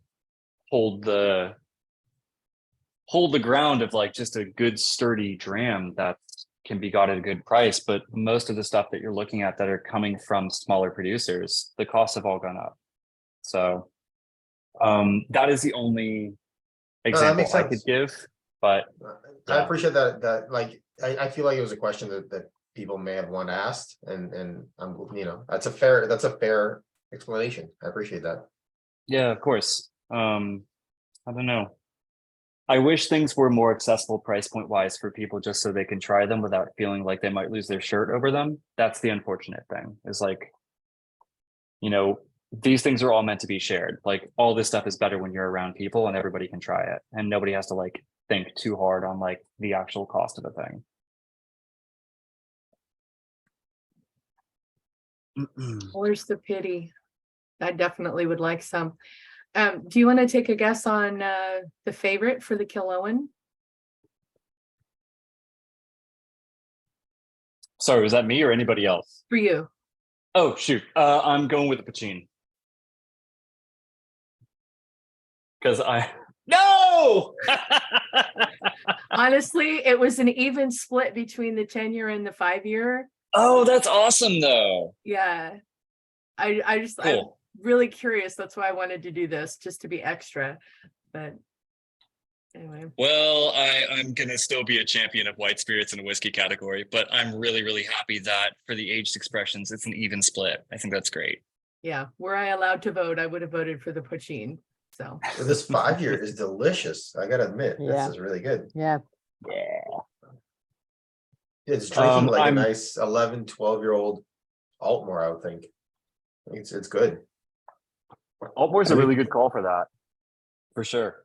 hold the ground of like just a good sturdy dram that can be got at a good price. But most of the stuff that you're looking at that are coming from smaller producers, the costs have all gone up. So that is the only example makes I could sense. give. But I yeah. appreciate that like I feel like it was a question that people may have one asked, and I'm, you know, that's a fair explanation. I appreciate that. Yeah, of course. I don't know. I wish things were more accessible price point wise for people just so they can try them without feeling like they might lose their shirt over them. That's the unfortunate thing, is like, you know, these things are all meant to be shared. Like, all this stuff is better when you're around people and everybody can try it and nobody has to like think too hard on like the actual cost of a thing. Where's the pity? I definitely would like some. Do you want to take a guess on the favorite for the Killowen? Sorry, was that me or anybody else? For you. Oh, shoot. I'm going with the Pachin. Because no! Honestly, it was an even split between the 10-year and the 5-year. Oh, that's awesome though. Yeah. I'm Cool. really curious. That's why I wanted to do this, just to be extra. But anyway. Well, I'm gonna still be a champion of white spirits in the whiskey category, but I'm really, really happy that for the aged expressions, it's an even split. I think that's great. Yeah, were I allowed to vote, I would have voted for the Pachin. So This 5-year is delicious. I gotta admit, Yeah. this is really good. Yeah. It's drinking like I'm- a nice 11, 12-year-old Altmore, I would think. It's good. Altmore's a really good call for that, for sure.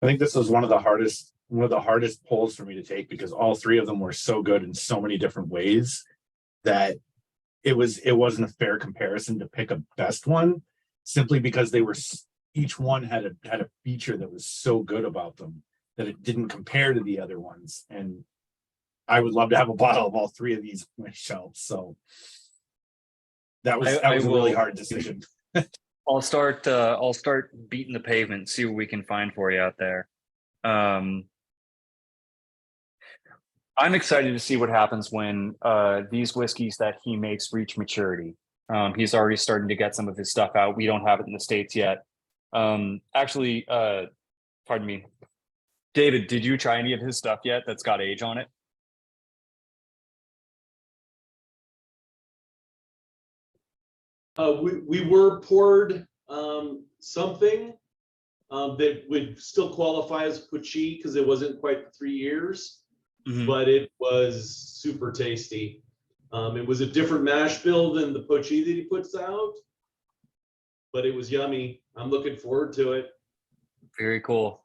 I think this was one of the hardest polls for me to take, because all three of them were so good in so many different ways that it wasn't a fair comparison to pick a best one, simply because they were, each one had a feature that was so good about them that it didn't compare to the other ones. And I would love to have a bottle of all three of these on my shelf. So that was a really hard decision. I'll start beating the pavement, see what we can find for you out there. I'm excited to see what happens when these whiskeys that he makes reach maturity. He's already starting to get some of his stuff out. We don't have it in the States yet. Actually, pardon me, David, did you try any of his stuff yet that's got age on it? We were poured something that would still qualify as Pucci because it wasn't quite 3 years, but it was super tasty. It was a different mash bill than the Pucci that he puts out, but it was yummy. I'm looking forward to it. Very cool.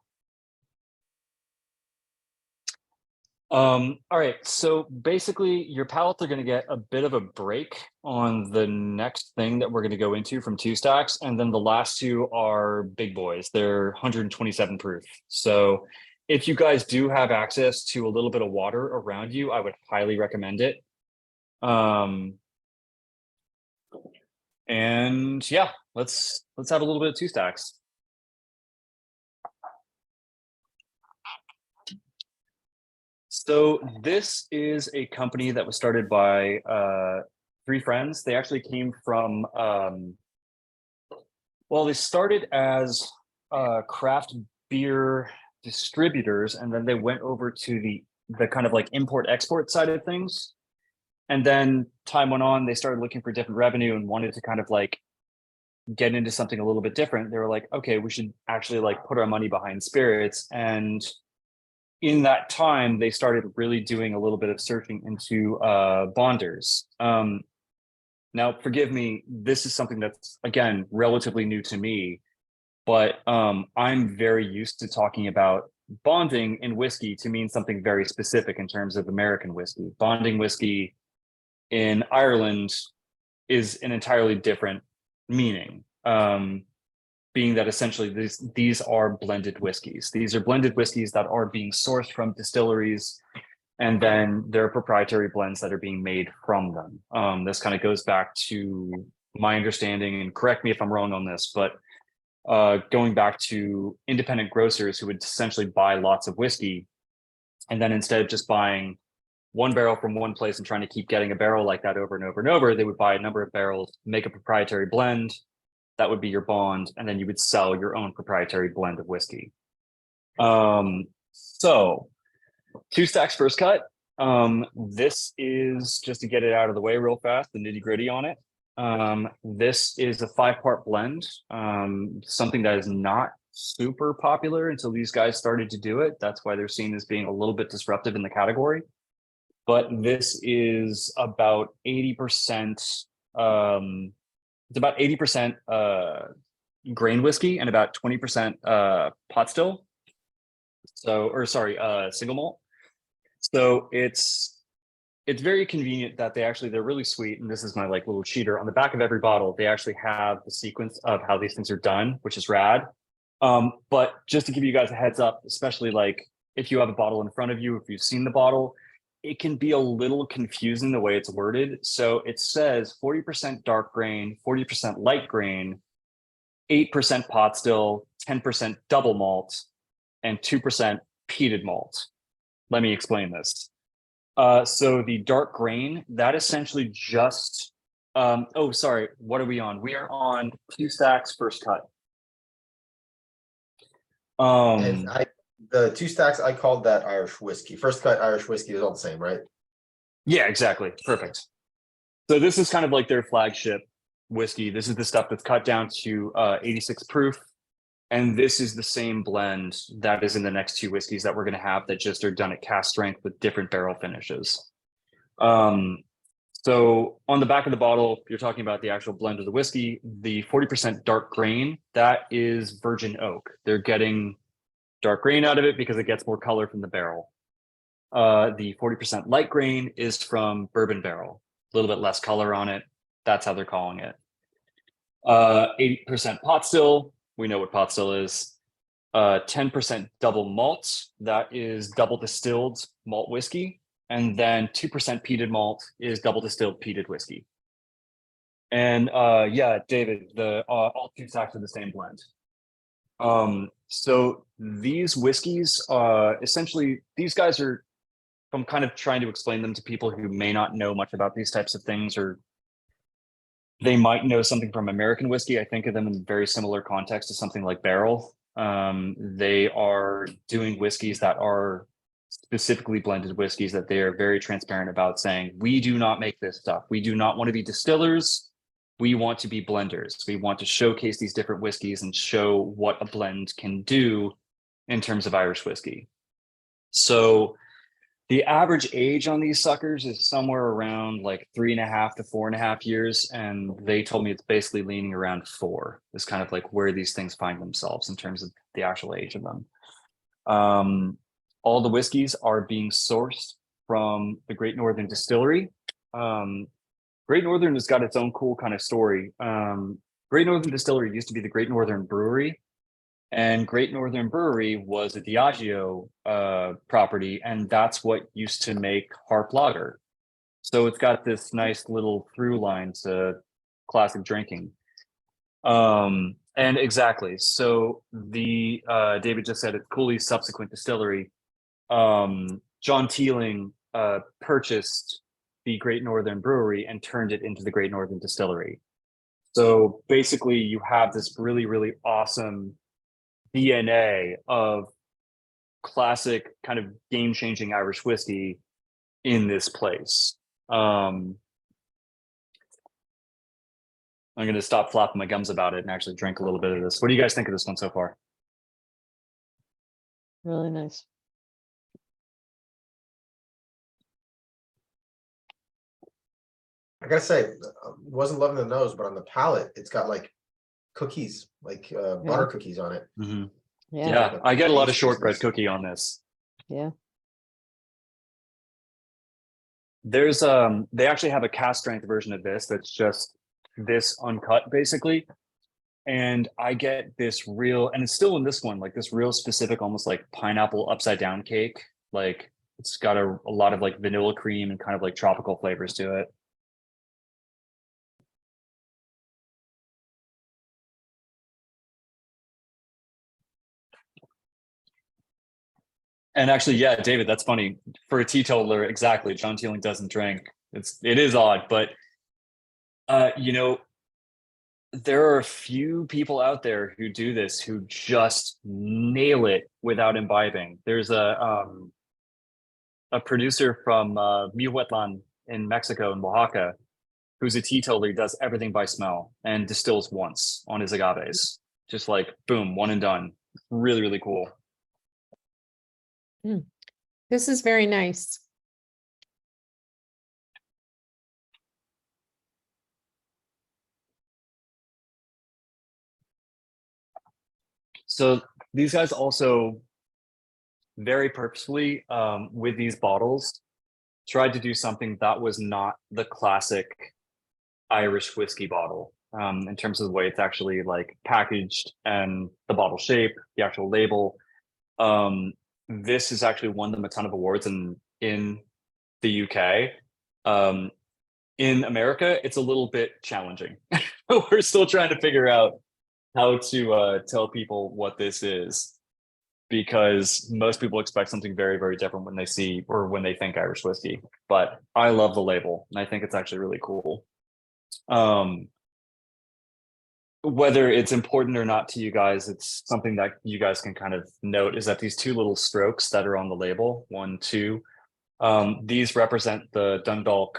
All right, so basically your palates are going to get a bit of a break on the next thing that we're going to go into from Two Stacks, and then the last two are big boys. They're 127 proof. So if you guys do have access to a little bit of water around you, I would highly recommend it. And yeah, let's have a little bit of Two Stacks. So this is a company that was started by three friends. They actually came from, well, they started as craft beer distributors, and then they went over to the kind of like import-export side of things. And then time went on, they started looking for different revenue and wanted to kind of like get into something a little bit different, they were like, okay, we should actually like put our money behind spirits. And in that time, they started really doing a little bit of searching into bonders. Now, forgive me, this is something that's, again, relatively new to me, but I'm very used to talking about bonding in whiskey to mean something very specific in terms of American whiskey. Bonding whiskey in Ireland is an entirely different meaning, being that essentially these are blended whiskeys. These are blended whiskeys that are being sourced from distilleries, and then there are proprietary blends that are being made from them. This kind of goes back to my understanding, and correct me if I'm wrong on this, but going back to independent grocers who would essentially buy lots of whiskey, and then instead of just buying one barrel from one place and trying to keep getting a barrel like that over and over and over, they would buy a number of barrels, make a proprietary blend. That would be your bond, and then you would sell your own proprietary blend of whiskey. So 2 Stacks First Cut. This is, just to get it out of the way real fast, the nitty gritty on it. This is a 5-part blend, something that is not super popular until these guys started to do it. That's why they're seen as being a little bit disruptive in the category. But this is about 80%, it's about 80% grain whiskey and about 20% pot still. So, or sorry, single malt. So it's very convenient that they're really sweet. And this is my like little cheater. On the back of every bottle, they actually have the sequence of how these things are done, which is rad. But just to give you guys a heads up, especially like if you have a bottle in front of you, if you've seen the bottle, it can be a little confusing the way it's worded. So it says 40% dark grain, 40% light grain, 8% pot still, 10% double malt, and 2% peated malt. Let me explain this. So the dark grain, that essentially just, oh, sorry, what are we on? We are on 2 Stacks First Cut. And the 2 Stacks, I called that Irish whiskey. First Cut Irish whiskey is all the same, right? Yeah, exactly. Perfect. So this is kind of like their flagship whiskey. This is the stuff that's cut down to 86 proof. And this is the same blend that is in the next 2 whiskeys that we're going to have that just are done at cast strength with different barrel finishes. So on the back of the bottle, you're talking about the actual blend of the whiskey. The 40% dark grain, that is virgin oak. They're getting dark grain out of it because it gets more color from the barrel. The 40% light grain is from bourbon barrel, a little bit less color on it. That's how they're calling it. 80% pot still. We know what pot still is. 10% double malt. That is double distilled malt whiskey. And then 2% peated malt is double distilled peated whiskey. And yeah, David, all 2 stacks are the same blend. So these whiskeys, essentially, these guys are, I'm kind of trying to explain them to people who may not know much about these types of things, or they might know something from American whiskey. I think of them in very similar context to something like barrel. They are doing whiskeys that are specifically blended whiskeys that they are very transparent about, saying, we do not make this stuff. We do not want to be distillers. We want to be blenders. We want to showcase these different whiskeys and show what a blend can do in terms of Irish whiskey. So the average age on these suckers is somewhere around like 3.5 to 4.5 years. And they told me it's basically leaning around 4 is kind of like where these things find themselves in terms of the actual age of them. All the whiskeys are being sourced from the Great Northern Distillery. Great Northern has got its own cool kind of story. Great Northern Distillery used to be the Great Northern Brewery. And Great Northern Brewery was a Diageo property, and that's what used to make Harp Lager. So it's got this nice little through line to classic drinking. And exactly, so the David just said it's Cooley's subsequent distillery. John Teeling purchased the Great Northern Brewery and turned it into the Great Northern Distillery. So basically, you have this really, really awesome DNA of classic kind of game-changing Irish whiskey in this place. I'm going to stop flapping my gums about it and actually drink a little bit of this. What do you guys think of this one so far? Really nice. I gotta say, wasn't loving the nose, but on the palate, it's got like cookies, like butter cookies on it. Mm-hmm. Yeah. Yeah, I get a lot of Taste shortbread business. cookie on this. Yeah. There's they actually have a cast strength version of this that's just this uncut basically. And I get this real, and it's still in this one, like this real specific, almost like pineapple upside down cake. Like it's got a lot of like vanilla cream and kind of like tropical flavors to it. And actually, yeah, David, that's funny. For a teetotaler, exactly. John Teeling doesn't drink. It is odd, but you know, there are a few people out there who do this who just nail it without imbibing. There's a producer from Mihuatlan in Mexico, in Oaxaca, who's a teetotaler. He does everything by smell and distills once on his agaves. Just like boom, one and done. Really, really cool. This is very nice. So these guys also very purposefully with these bottles tried to do something that was not the classic Irish whiskey bottle in terms of the way it's actually like packaged and the bottle shape, the actual label. This has actually won them a ton of awards in the UK. In America, it's a little bit challenging. We're still trying to figure out how to tell people what this is, because most people expect something very, very different when they see or when they think Irish whiskey. But I love the label, and I think it's actually really cool. Whether it's important or not to you guys, it's something that you guys can kind of note is that these two little strokes that are on the label, 1, 2, these represent the Dundalk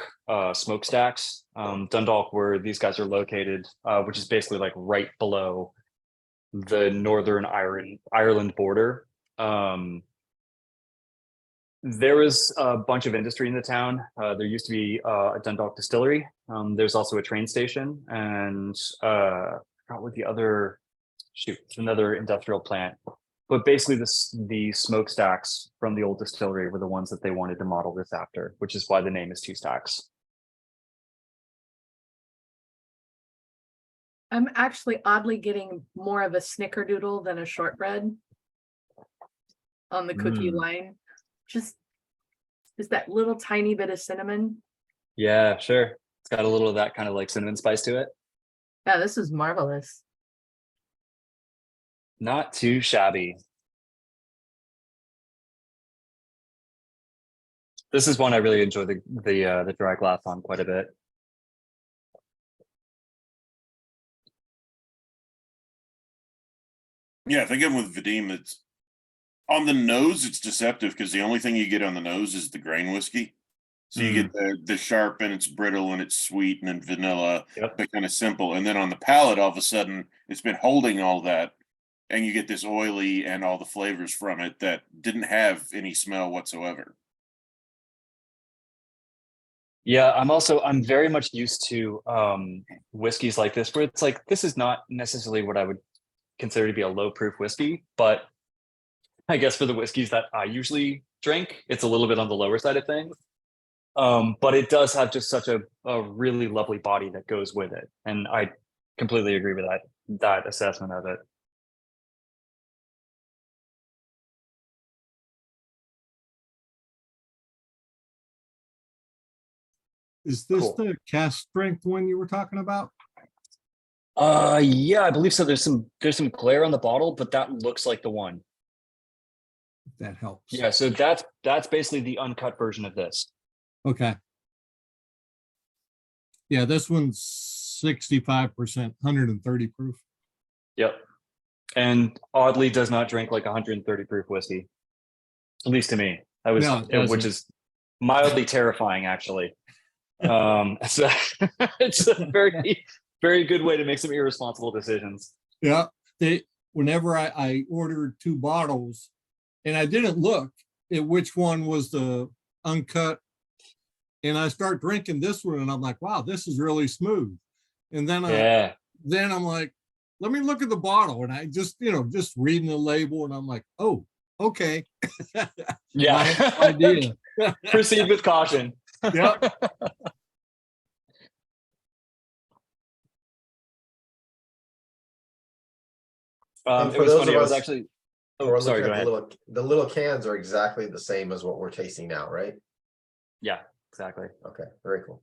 smokestacks. Dundalk, where these guys are located, which is basically like right below the Northern Ireland border. There is a bunch of industry in the town. There used to be a Dundalk distillery. There's also a train station, and I forgot what the other, another industrial plant. But basically, the smokestacks from the old distillery were the ones that they wanted to model this after, which is why the name is Two Stacks. I'm actually oddly getting more of a snickerdoodle than a shortbread on the cookie line. Just that little tiny bit of cinnamon. Yeah, sure. It's got a little of that kind of like cinnamon spice to it. Yeah, this is marvelous. Not too shabby. This is one I really enjoy the dry glass on quite a bit. Yeah, I think I'm with Vadim. It's on the nose, it's deceptive because the only thing you get on the nose is the grain whiskey. So you get the sharp and it's brittle and it's sweet and then vanilla, but kind of simple. And then on the palate, all of a sudden, it's been holding all that, and you get this oily and all the flavors from it that didn't have any smell whatsoever. Yeah, I'm very much used to whiskeys like this, where it's like, this is not necessarily what I would consider to be a low proof whiskey, but I guess for the whiskeys that I usually drink, it's a little bit on the lower side of things. But it does have just such a really lovely body that goes with it. And I completely agree with that assessment of it. Is this Cool. the cast strength one you were talking about? Yeah, I believe so. There's some glare on the bottle, but that looks like the one. If that helps. Yeah, so that's basically the uncut version of this. Okay. Yeah, this one's 65%, 130 proof. Yep. And oddly does not drink like 130 proof whiskey. At least to me. Which is mildly terrifying actually. So it's a very very good way to make some irresponsible decisions. Yeah, whenever I ordered 2 bottles, and I didn't look at which one was the uncut, and I start drinking this one, and I'm like, wow, this is really smooth. And then I'm like, let me look at the bottle, and I just, just reading the label, and I'm like, oh, okay. Yeah. I had no idea. Proceed with caution. Yeah. And It for was those funny. of I was us actually. We're Oh, sorry. looking Go at ahead. the little cans are exactly the same as what we're tasting now, right? Yeah, exactly. Okay, very cool.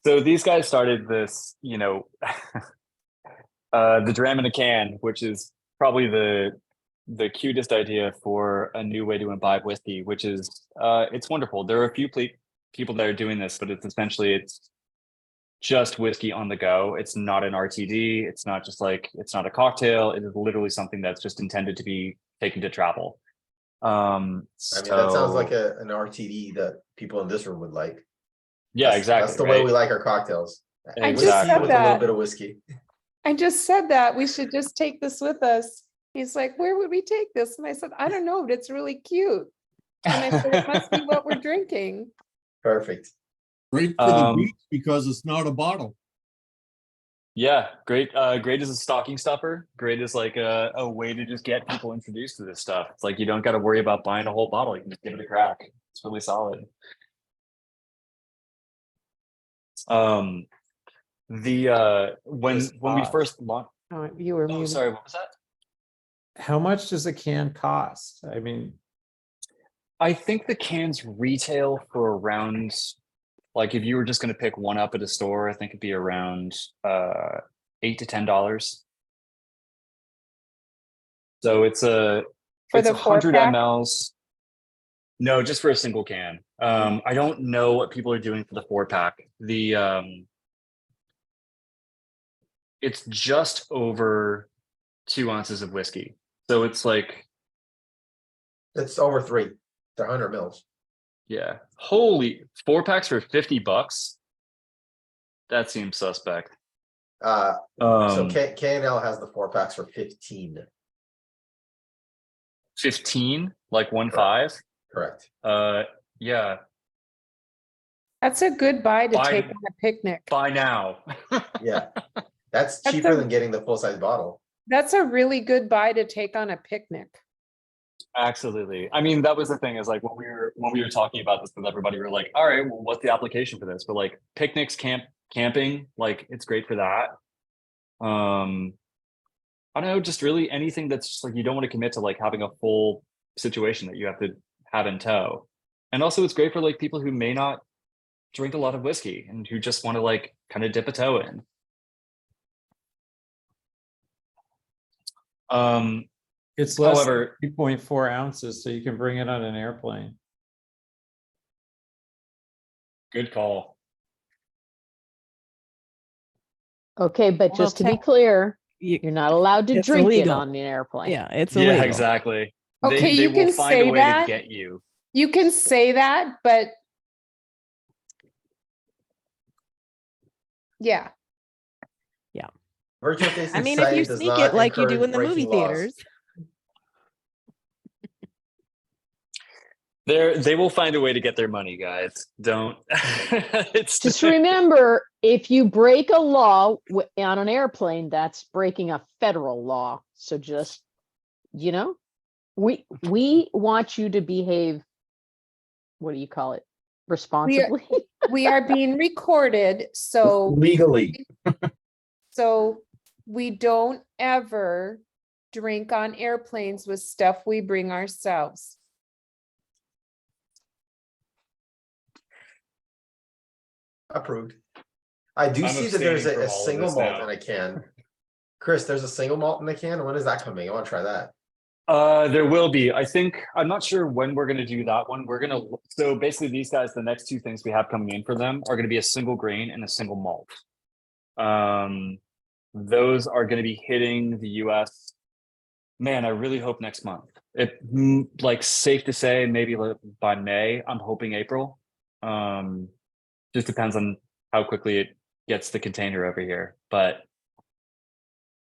So these guys started this, the dram in a can, which is probably the cutest idea for a new way to imbibe whiskey, which is it's wonderful. There are a few people that are doing this, but it's just whiskey on the go. It's not an RTD. It's not a cocktail. It is literally something that's just intended to be taken to travel. I mean, that sounds like an RTD that people in this room would like. Yeah, exactly. That's the way we like our cocktails. I just Exactly. said With a little that. bit of whiskey. I just said that we should just take this with us. He's like, where would we take this? And I said, I don't know, but it's really cute. And I said, it must be what we're drinking. Perfect. Great for the beach because it's not a bottle. Yeah, great. Great as a stocking stuffer. Great as like a way to just get people introduced to this stuff. It's like you don't got to worry about buying a whole bottle. You can just give it a crack. It's really solid. When we first launched. Oh, you were Oh, muted. sorry. What was that? How much does a can cost? I mean, I think the cans retail for around, like if you were just going to pick one up at a store, I think it'd be around $8 to $10. So it's For it's the 100 4-pack? mLs. No, just for a single can. I don't know what people are doing for the 4-pack. It's just over 2 ounces of whiskey. So it's like, It's over 3. They're 100 mils. yeah, holy 4-packs for $50. That seems suspect. So K&L has the 4-packs for 15. 15, like 1.5. Correct. Yeah. That's a good buy to Buy- take on a picnic. By now. Yeah. That's That's cheaper a- than getting the full-size bottle. That's a really good buy to take on a picnic. Absolutely. I mean, that was the thing is like when we were talking about this with everybody, we were like, all right, well, what's the application for this? But like picnics, camping, like it's great for that. I don't know, just really anything that's just like you don't want to commit to like having a full situation that you have to have in tow. And also it's great for like people who may not drink a lot of whiskey and who just want to like kind of dip a toe in. it's less However, than 3.4 ounces, so you can bring it on an airplane. good call. Okay, but Well, just to be clear, You- you're not allowed to it's drink it illegal. on an airplane. Yeah, it's Yeah, illegal. exactly. Okay, they you will can find a say way that. to get you. You can say that, but yeah, Virtual tasting I mean, if you site does sneak not it like you do encourage in the movie breaking laws. theaters. They will find a way to get their money, guys. Don't. It's Just remember, if you break a law on an airplane, that's breaking a federal law. So just, we want you to behave, what do you call it? Responsibly. we are being recorded, so Legally. so we don't ever drink on airplanes with stuff we bring ourselves. Approved. I do I'm see that there's abstaining a from all of single this malt now. in a can. Chris, there's a single malt in a can. When is that coming? I want to try that. There will be. I think I'm not sure when we're going to do that one. So basically these guys, the next two things we have coming in for them are going to be a single grain and a single malt. Those are going to be hitting the US. Man, I really hope next month. Like safe to say, maybe by May. I'm hoping April. Just depends on how quickly gets the container over here, but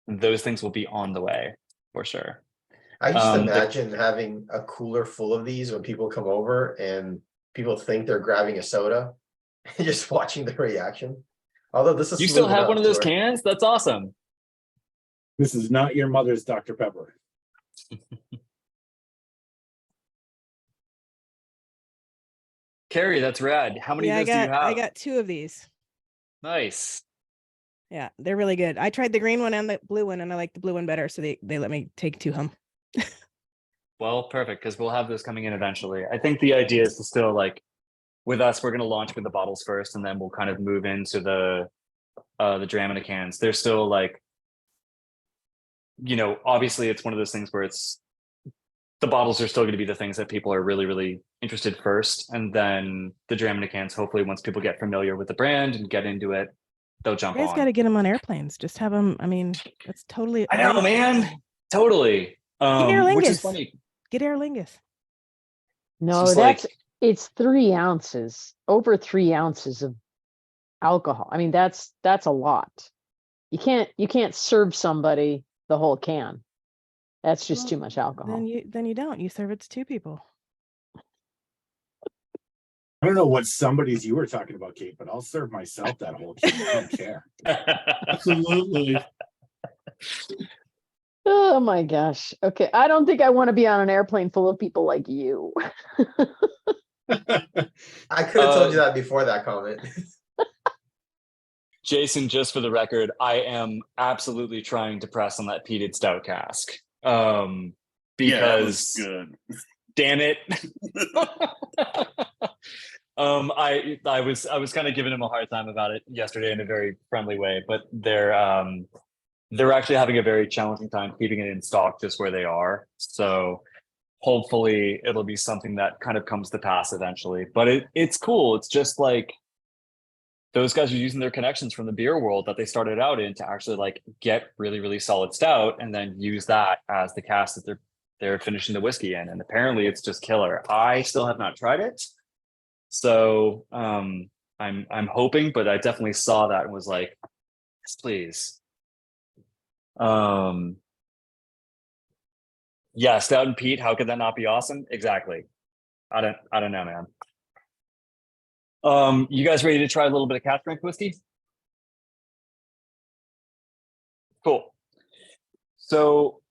those things will be on the way for sure. I just The- imagine having a cooler full of these when people come over and people think they're grabbing a soda and just watching the reaction. Although this is You still smooth have one of enough those to where- cans? That's awesome. This is not your mother's Dr. Pepper. Carrie, that's rad. How many Yeah, of those do you have? I got 2 of these. Nice. Yeah, they're really good. I tried the green one and the blue one, and I like the blue one better, so they let me take 2 home. Well, perfect, because we'll have those coming in eventually. I think the idea is to still like, with us, we're going to launch with the bottles first, and then we'll kind of move into the Dramina cans. They're still like, you know, obviously it's one of those things where it's the bottles are still going to be the things that people are really, really interested first, and then the Dramina cans. Hopefully, once people get familiar with the brand and get into it, they'll jump You guys on. got to get them on airplanes. Just have them. I mean, that's totally. I know, man. Totally. Aer Which is Lingus. funny. Get Aer Lingus. No, just that's like- it's 3 ounces, over 3 ounces of alcohol. I mean, that's a lot. You can't serve somebody the whole can. That's just too much alcohol. Then you don't. You serve it to 2 people. I don't know what somebody's you were talking about, Kate, but I'll serve myself that whole can. I don't care. Absolutely. Oh my gosh. Okay. I don't think I want to be on an airplane full of people like you. I could have told you that before that comment. Jason, just for the record, I am absolutely trying to press on that peated stout cask. Yeah, that was Because good. damn it. I was kind of giving him a hard time about it yesterday in a very friendly way, but they're actually having a very challenging time keeping it in stock just where they are. So hopefully it'll be something that kind of comes to pass eventually. But it's cool. It's just like those guys are using their connections from the beer world that they started out in to actually like get really, really solid stout and then use that as the cask that they're finishing the whiskey in. And apparently it's just killer. I still have not tried it. So I'm hoping, but I definitely saw that and was like, yes, please. Yeah, Stout and Pete, how could that not be awesome? Exactly. I don't know, man. You guys ready to try a little bit of cask strength whiskey? Cool. So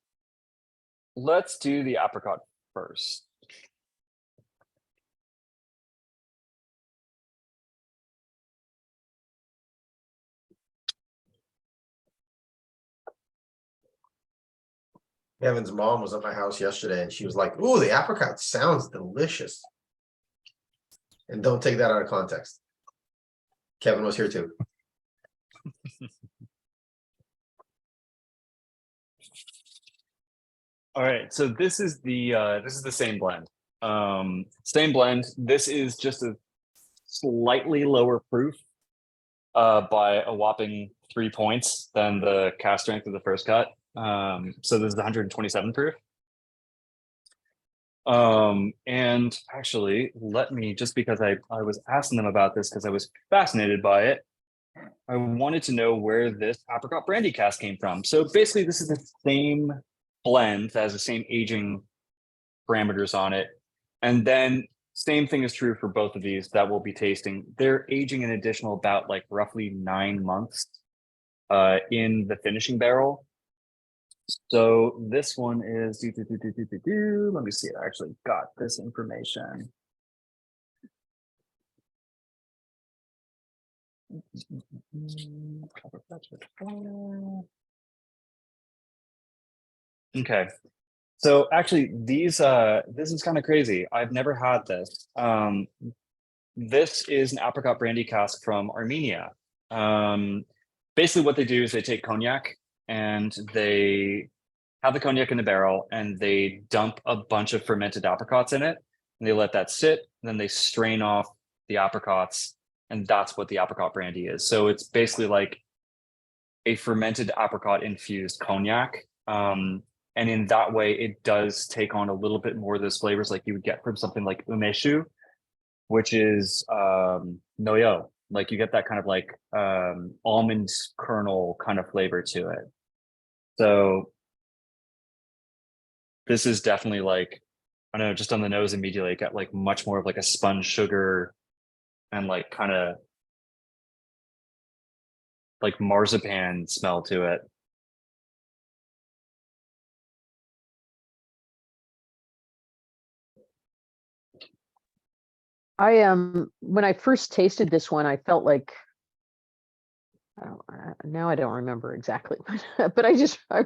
let's do the apricot first. Kevin's mom was at my house yesterday and she was like, "Ooh, the apricot sounds delicious." And don't take that out of context. Kevin was here too. All right, so this is the same blend. Same blend. This is just a slightly lower proof by a whopping 3 points than the cast strength of the first cut. So this is 127 proof. And actually, let me, just because I was asking them about this because I was fascinated by it, I wanted to know where this apricot brandy cask came from. So basically, this is the same blend that has the same aging parameters on it. And then same thing is true for both of these that we'll be tasting. They're aging an additional about like roughly 9 months in the finishing barrel. So this one is, let me see, I actually got this information. Okay. So actually these, this is kind of crazy. I've never had this. This is an apricot brandy cask from Armenia. Basically what they do is they take cognac and they have the cognac in the barrel and they dump a bunch of fermented apricots in it and they let that sit. And then they strain off the apricots and that's what the apricot brandy is. So it's basically like a fermented apricot infused cognac. And in that way, it does take on a little bit more of those flavors like you would get from something like umeshu, which is noyo, Like you get that kind of like almond kernel kind of flavor to it. So this is definitely like, I don't know, just on the nose immediately, it got like much more of like a sponge sugar and like kind of like marzipan smell to it. When I first tasted this one, I felt like, now I don't remember exactly, but I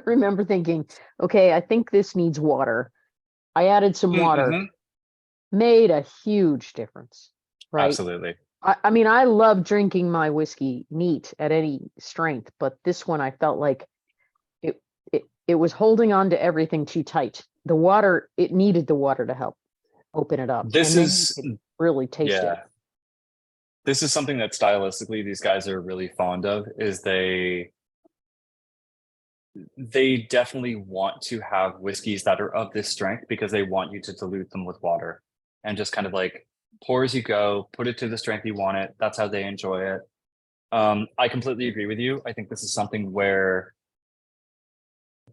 remember thinking, okay, I think this needs water. I added some water, made a huge difference, right? Absolutely. I mean, I love drinking my whiskey neat at any strength, but this one I felt like it was holding on to everything too tight. The water, it needed the water to help open it up. This and then is, you could really taste it. This is something that stylistically these guys are really fond of, is they definitely want to have whiskeys that are of this strength because they want you to dilute them with water and just kind of like pour as you go, put it to the strength you want it. That's how they enjoy it. I completely agree with you. I think this is something where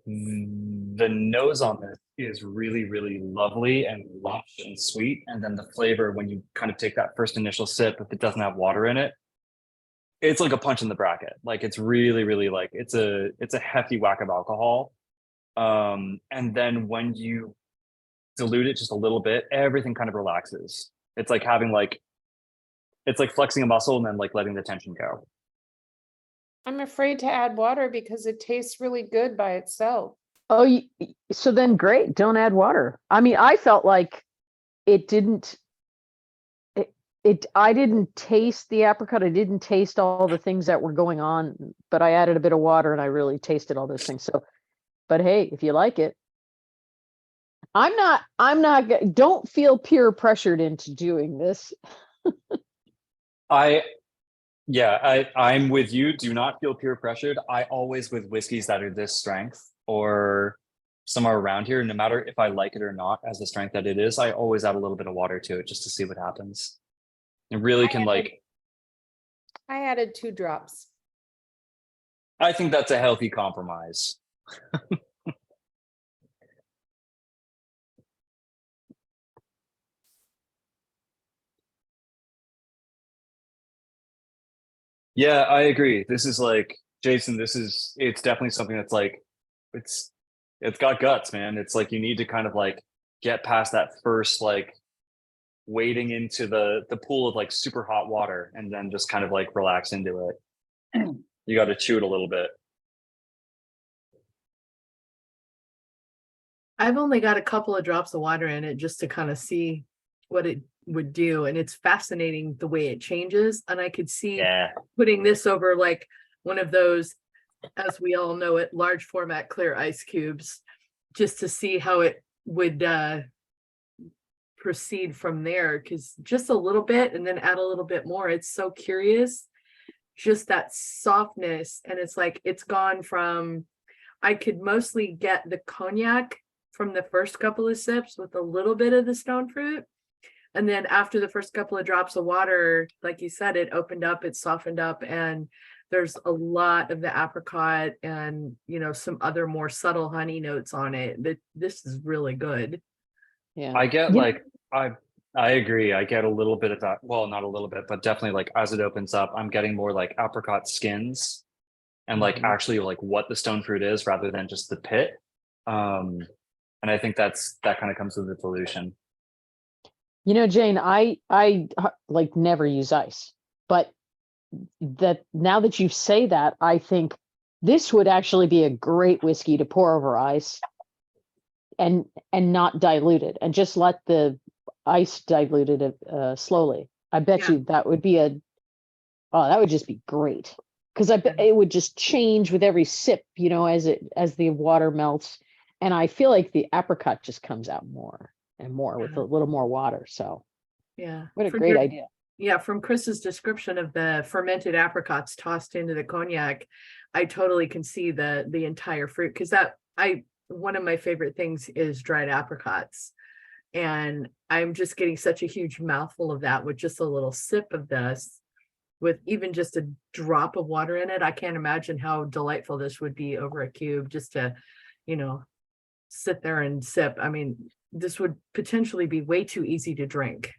the nose on this is really, really lovely and lush and sweet. And then the flavor, when you kind of take that first initial sip, if it doesn't have water in it, it's like a punch in the bracket. Like it's really, really like it's a hefty whack of alcohol. And then when you dilute it just a little bit, everything kind of relaxes. It's like having like, it's like flexing a muscle and then like letting the tension go. I'm afraid to add water because it tastes really good by itself. Oh, so then great, don't add water. I mean, I felt like it didn't, I didn't taste the apricot. I didn't taste all the things that were going on, but I added a bit of water and I really tasted all those things. So, but hey, if you like it, don't feel peer pressured into doing this. I'm with you. Do not feel peer pressured. I always, with whiskeys that are this strength or somewhere around here, no matter if I like it or not, as the strength that it is, I always add a little bit of water to it just to see what happens. It really can like, I added 2 drops. I think that's a healthy compromise. Yeah, I agree. This is like, Jason, it's definitely something that's like, it's got guts, man. It's like you need to kind of like get past that first like wading into the pool of like super hot water and then just kind of like relax into it. You got to chew it a little bit. I've only got a couple of drops of water in it just to kind of see what it would do. And it's fascinating the way it changes. And I could see putting this over like one of those, as we all know it, large format clear ice cubes, just to see how it would proceed from there. Because just a little bit and then add a little bit more. It's so curious, just that softness. And it's like, it's gone from, I could mostly get the cognac from the first couple of sips with a little bit of the stone fruit. And then after the first couple of drops of water, like you said, it opened up, it softened up, and there's a lot of the apricot and, you know, some other more subtle honey notes on it. That this is really good. Yeah. I get like, I agree. I get a little bit of that. Well, not a little bit, but definitely like as it opens up, I'm getting more like apricot skins and like actually like what the stone fruit is rather than just the pit. And I think that kind of comes with the dilution. You know, Jane, I like never use ice, but that now that you say that, I think this would actually be a great whiskey to pour over ice and not dilute it and just let the ice dilute it slowly. I bet you that would be that would just be great. Because I bet it would just change with every sip, you know, as the water melts. And I feel like the apricot just comes out more and more with a little more water. So what a great idea. Yeah, from Chris's description of the fermented apricots tossed into the cognac, I totally can see the entire fruit, because one of my favorite things is dried apricots. And I'm just getting such a huge mouthful of that with just a little sip of this. with even just a drop of water in it. I can't imagine how delightful this would be over a cube, just to, you know, sit there and sip. I mean, this would potentially be way too easy to drink.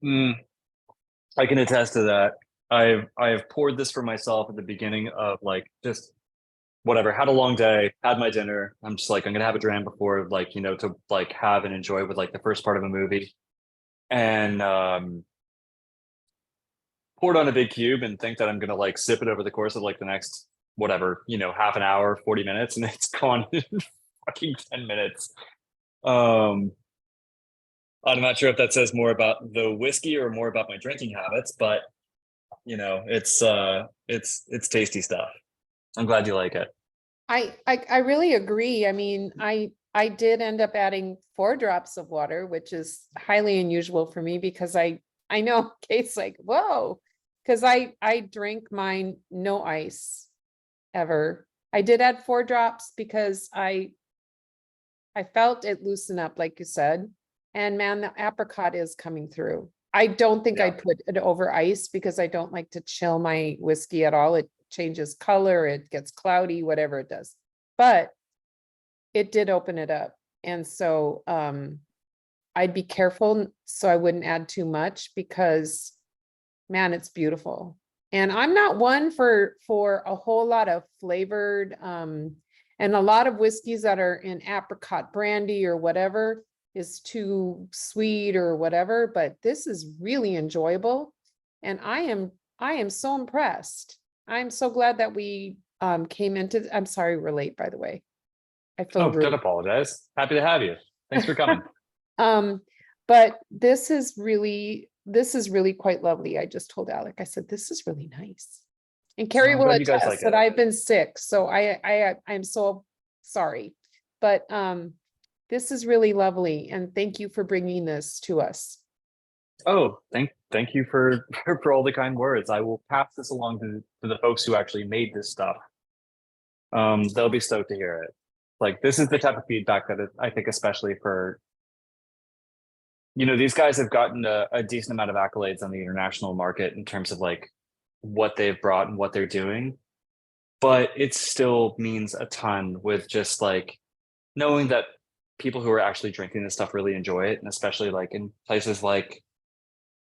I can attest to that. I have poured this for myself at the beginning of like just whatever, had a long day, had my dinner. I'm just like, I'm gonna have a dram before, like, you know, to like have and enjoy with like the first part of a movie. And poured on a big cube and think that I'm gonna like sip it over the course of like the next whatever, you know, half an hour, 40 minutes, and it's gone in fucking 10 minutes. I'm not sure if that says more about the whiskey or more about my drinking habits, but you know, it's tasty stuff. I'm glad you like it. I really agree. I mean, I did end up adding 4 drops of water, which is highly unusual for me because I know Kate's like, whoa, because I drink mine no ice ever. I did add 4 drops because I felt it loosen up, like you said. And man, the apricot is coming through. I don't think I'd put it over ice because I don't like to chill my whiskey at all. It changes color, it gets cloudy, whatever it does. But it did open it up. And so I'd be careful so I wouldn't add too much because man, it's beautiful. And I'm not one for a whole lot of flavored and a lot of whiskeys that are in apricot brandy or whatever is too sweet or whatever, but this is really enjoyable. And I am so impressed. I'm so glad that we came into, I'm sorry we're late, by the way. I feel Oh, rude. don't apologize. Happy to have you. Thanks for coming. But this is really quite lovely. I just told Alec, I said, this is really nice. And Carrie I'm will glad you guys attest like that it. I've been sick, so I'm so sorry. But this is really lovely, and thank you for bringing this to us. Oh, thank you for all the kind words. I will pass this along to the folks who actually made this stuff. They'll be stoked to hear it. Like, this is the type of feedback that I think, especially for, you know, these guys have gotten a decent amount of accolades on the international market in terms of like what they've brought and what they're doing. But it still means a ton with just like knowing that people who are actually drinking this stuff really enjoy it. And especially like in places like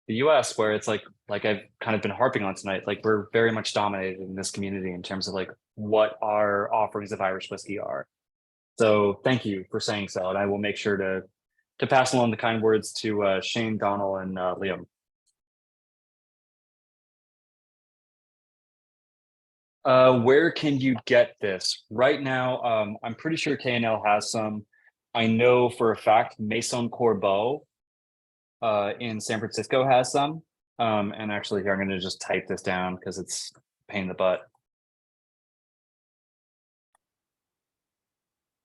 the US, where it's like I've kind of been harping on tonight, like we're very much dominated in this community in terms of like what our offerings of Irish whiskey are. So thank you for saying so. And I will make sure to pass along the kind words to Shane, Donald, and Liam. Where can you get this? Right now, I'm pretty sure K&L has some. I know for a fact Maison Corbeau in San Francisco has some. And actually here, I'm going to just type this down because it's a pain in the butt.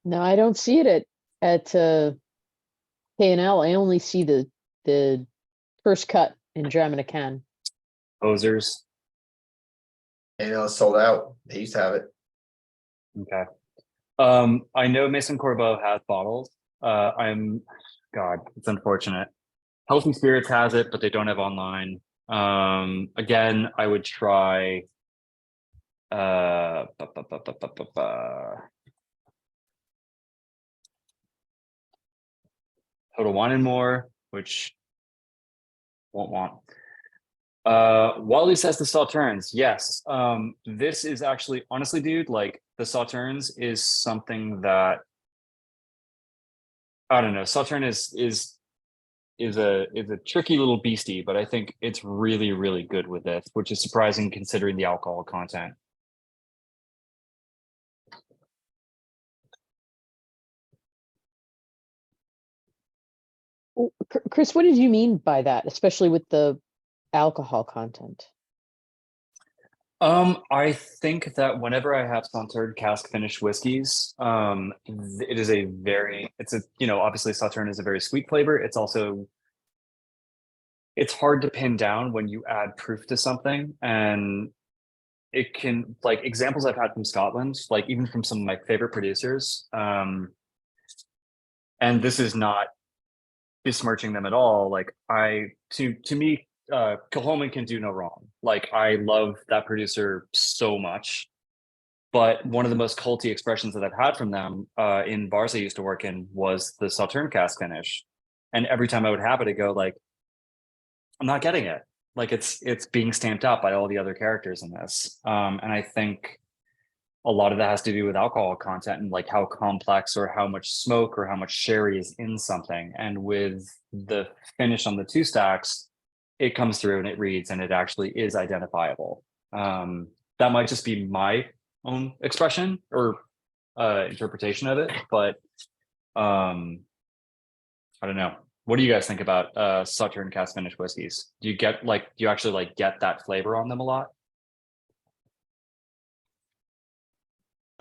No, I don't see it at K&L. I only see the first cut in Can. Posers. And it's sold out. They used to have it. Okay. I know Maison Corbeau has bottles. God, it's unfortunate. Healthy Spirits has it, but they don't have online. Again, I would try Total Wine and More, which won't want. Wally says the Sauternes. Yes. This is actually, honestly, dude, like the Sauternes is something that I don't know. Sauterne is a tricky little beastie, but I think it's really, really good with this, which is surprising considering the alcohol content. Chris, what did you mean by that, especially with the alcohol content? I think that whenever I have Sauternes cask finished whiskeys, it is obviously Sauterne is a very sweet flavor. It's hard to pin down when you add proof to something, and it can, like, examples I've had from Scotland, like even from some of my favorite producers, and this is not besmirching them at all. Like to me, Killowen can do no wrong. Like I love that producer so much. But one of the most culty expressions that I've had from them in bars I used to work in was the Sauterne cast finish. And every time I would have it, I go like, I'm not getting it. Like it's being stamped out by all the other characters in this. And I think a lot of that has to do with alcohol content and like how complex or how much smoke or how much sherry is in something. And with the finish on the 2 stacks, it comes through and it reads and it actually is identifiable. That might just be my own expression or interpretation of it, but I don't know. What do you guys think about Sauterne cast finish whiskeys? Do you actually like get that flavor on them a lot?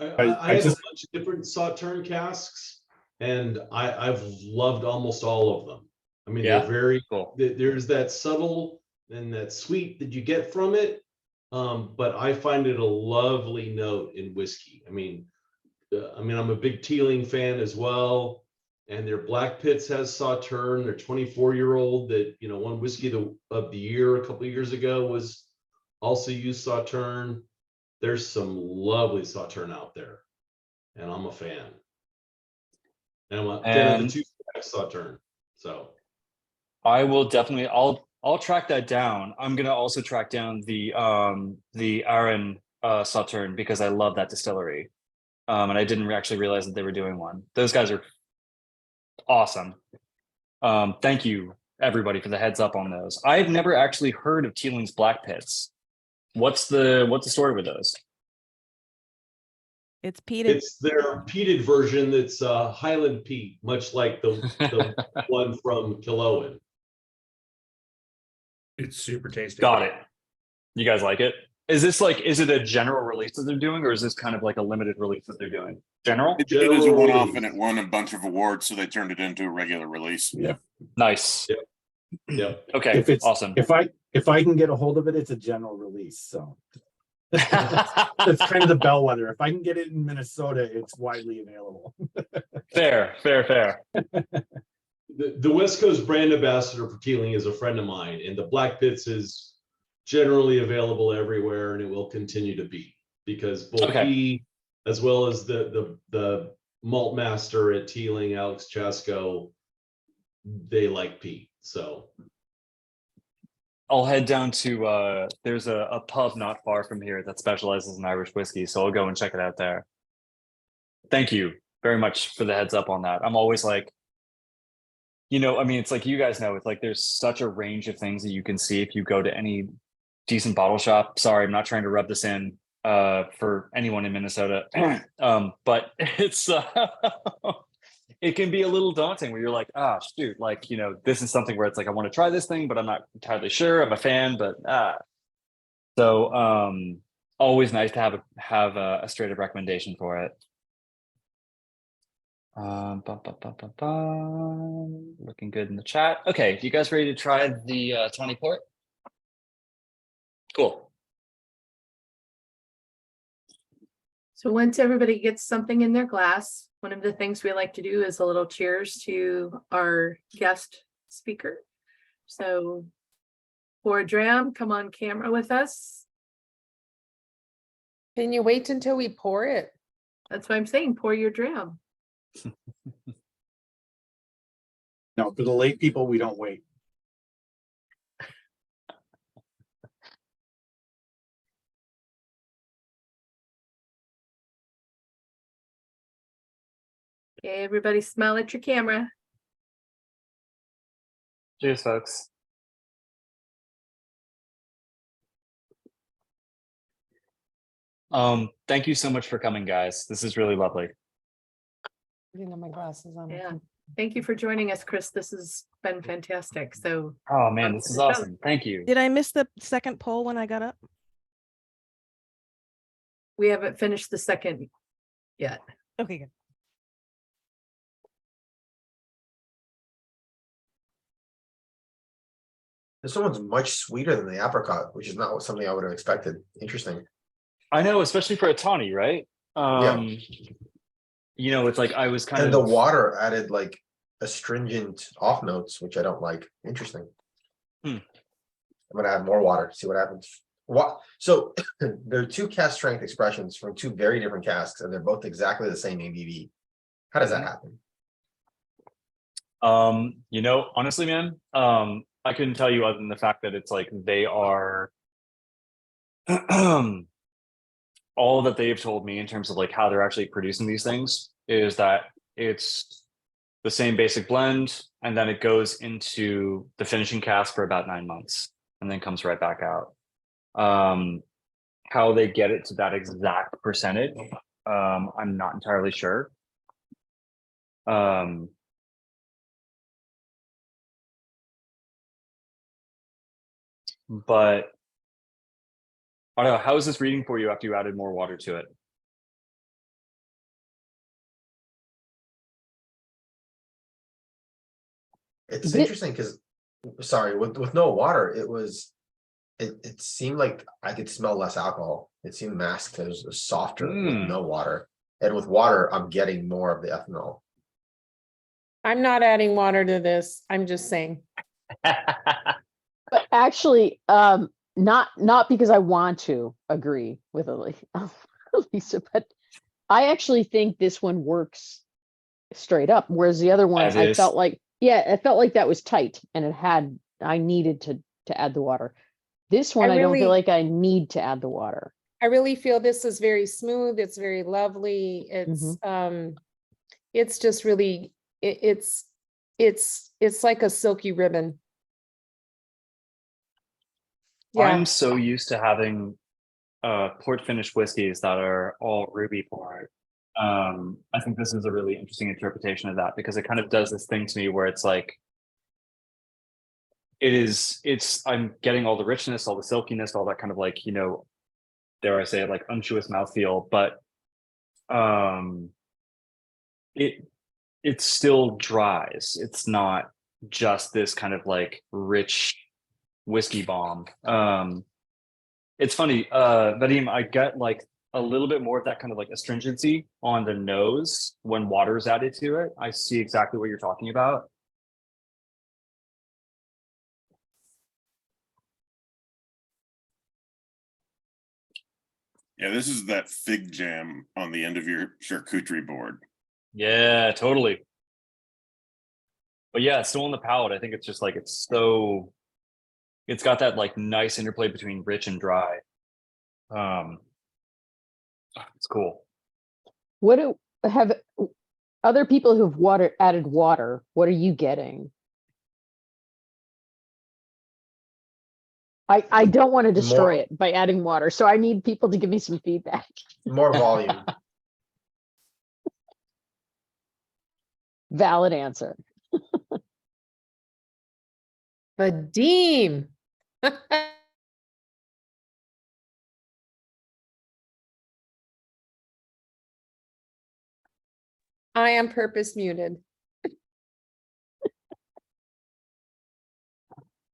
I have a bunch of different Sauterne casks, and I've loved almost all of them. I mean, Yeah? they're very Cool. There's that subtle and that sweet that you get from it, but I find it a lovely note in whiskey. I mean, I'm a big Teeling fan as well, and their Black Pits has Sauterne. Their 24-year-old that won whiskey of the year a couple of years ago was also used Sauterne. There's some lovely Sauterne out there, and I'm a fan. And I'm a fan of the 2 Sauterne. So I will definitely. I'll track that down. I'm gonna also track down the Aaron Sauterne because I love that distillery, and I didn't actually realize that they were doing one. Those guys are awesome. Thank you everybody for the heads up on those. I've never actually heard of Teeling's Black Pits. What's the story with those? It's peated. it's their peated version that's Highland peat, much like the one from Killowen. It's super tasty. Got it. You guys like it? Is it a general release that they're doing, or is this kind of like a limited release that they're doing? General? It is a one-off, and it won a bunch of awards, so they turned it into a regular release. Yeah. Nice. Yeah. Okay. If it's awesome. If I can get a hold of it, it's a general release. So that's kind of the bellwether. If I can get it in Minnesota, it's widely available. Fair. The West Coast brand ambassador for Teeling is a friend of mine, and the Black Pits is generally available everywhere, and it will continue to be because both he, as well as the malt master at Teeling, Alex Chasko, they like peat. So I'll head down to there's a pub not far from here that specializes in Irish whiskey, so I'll go and check it out there. Thank you very much for the heads up on that. I'm always like, it's like you guys know, it's like there's such a range of things that you can see if you go to any decent bottle shop. Sorry, I'm not trying to rub this in for anyone in Minnesota, but it's it can be a little daunting where you're like, shoot, like, this is something where it's like, I want to try this thing, but I'm not entirely sure. I'm a fan, but so always nice to have a straight up recommendation for it. Looking good in the chat. Okay, you guys ready to try the 20 port? Cool. So once everybody gets something in their glass, one of the things we like to do is a little cheers to our guest speaker. So pour a dram, come on camera with us. Can you wait until we pour it? That's what I'm saying, pour your dram. No, for the late people, we don't wait. Okay, everybody smile at your camera. Cheers, folks. Thank you so much for coming, guys. This is really lovely. I didn't have my glasses on. Yeah. Thank you for joining us, Chris. This has been fantastic. So Oh man, this is awesome. Thank you. Did I miss the second poll when I got up? we haven't finished the second yet. Okay, good. This one's much sweeter than the apricot, which is not something I would have expected. Interesting. I know, especially for a tawny, right? You know, it's like I was kind And of the water added like astringent off notes, which I don't like. Interesting. I'm gonna add more water, see what happens. What, so there are two cask strength expressions from two very different casks, and they're both exactly the same ABV. How does that happen? Honestly, man, I couldn't tell you other than the fact that it's like they are all that they've told me in terms of like how they're actually producing these things is that it's the same basic blend, and then it goes into the finishing cask for about 9 months and then comes right back out. How they get it to that exact percentage, I'm not entirely sure. But I don't know, how is this reading for you after you added more water to it? It's Thi- interesting because, sorry, with no water, it seemed like I could smell less alcohol. It seemed masked. It was softer with no water. And with water, I'm getting more of the ethanol. I'm not adding water to this. I'm just saying. But actually, not because I want to agree with Elisa, but I actually think this one works straight up, whereas the other one, As I is. felt like, yeah, it felt like that was tight and I needed to add the water. This one, I don't feel really- like I need to add the water. I really feel this is very smooth. It's very lovely. It's just really, it's like a silky ribbon. Yeah, I'm so used to having port finished whiskeys that are all ruby poured. I think this is a really interesting interpretation of that because it kind of does this thing to me where it's like I'm getting all the richness, all the silkiness, all that kind of like, dare I say it, like unctuous mouthfeel, but it still dries. It's not just this kind of like rich whiskey bomb. It's funny, Vadim, I get like a little bit more of that kind of like astringency on the nose when water is added to it. I see exactly what you're talking about. Yeah, this is that fig jam on the end of your charcuterie board. Yeah, totally. But yeah, still on the palate. I think it's just like it's got that like nice interplay between rich and dry. It's cool. What have other people who've added water, what are you getting? I don't want to destroy it by adding water, so I need people to give me some feedback. More volume. Valid answer. Vadim. I am purpose muted.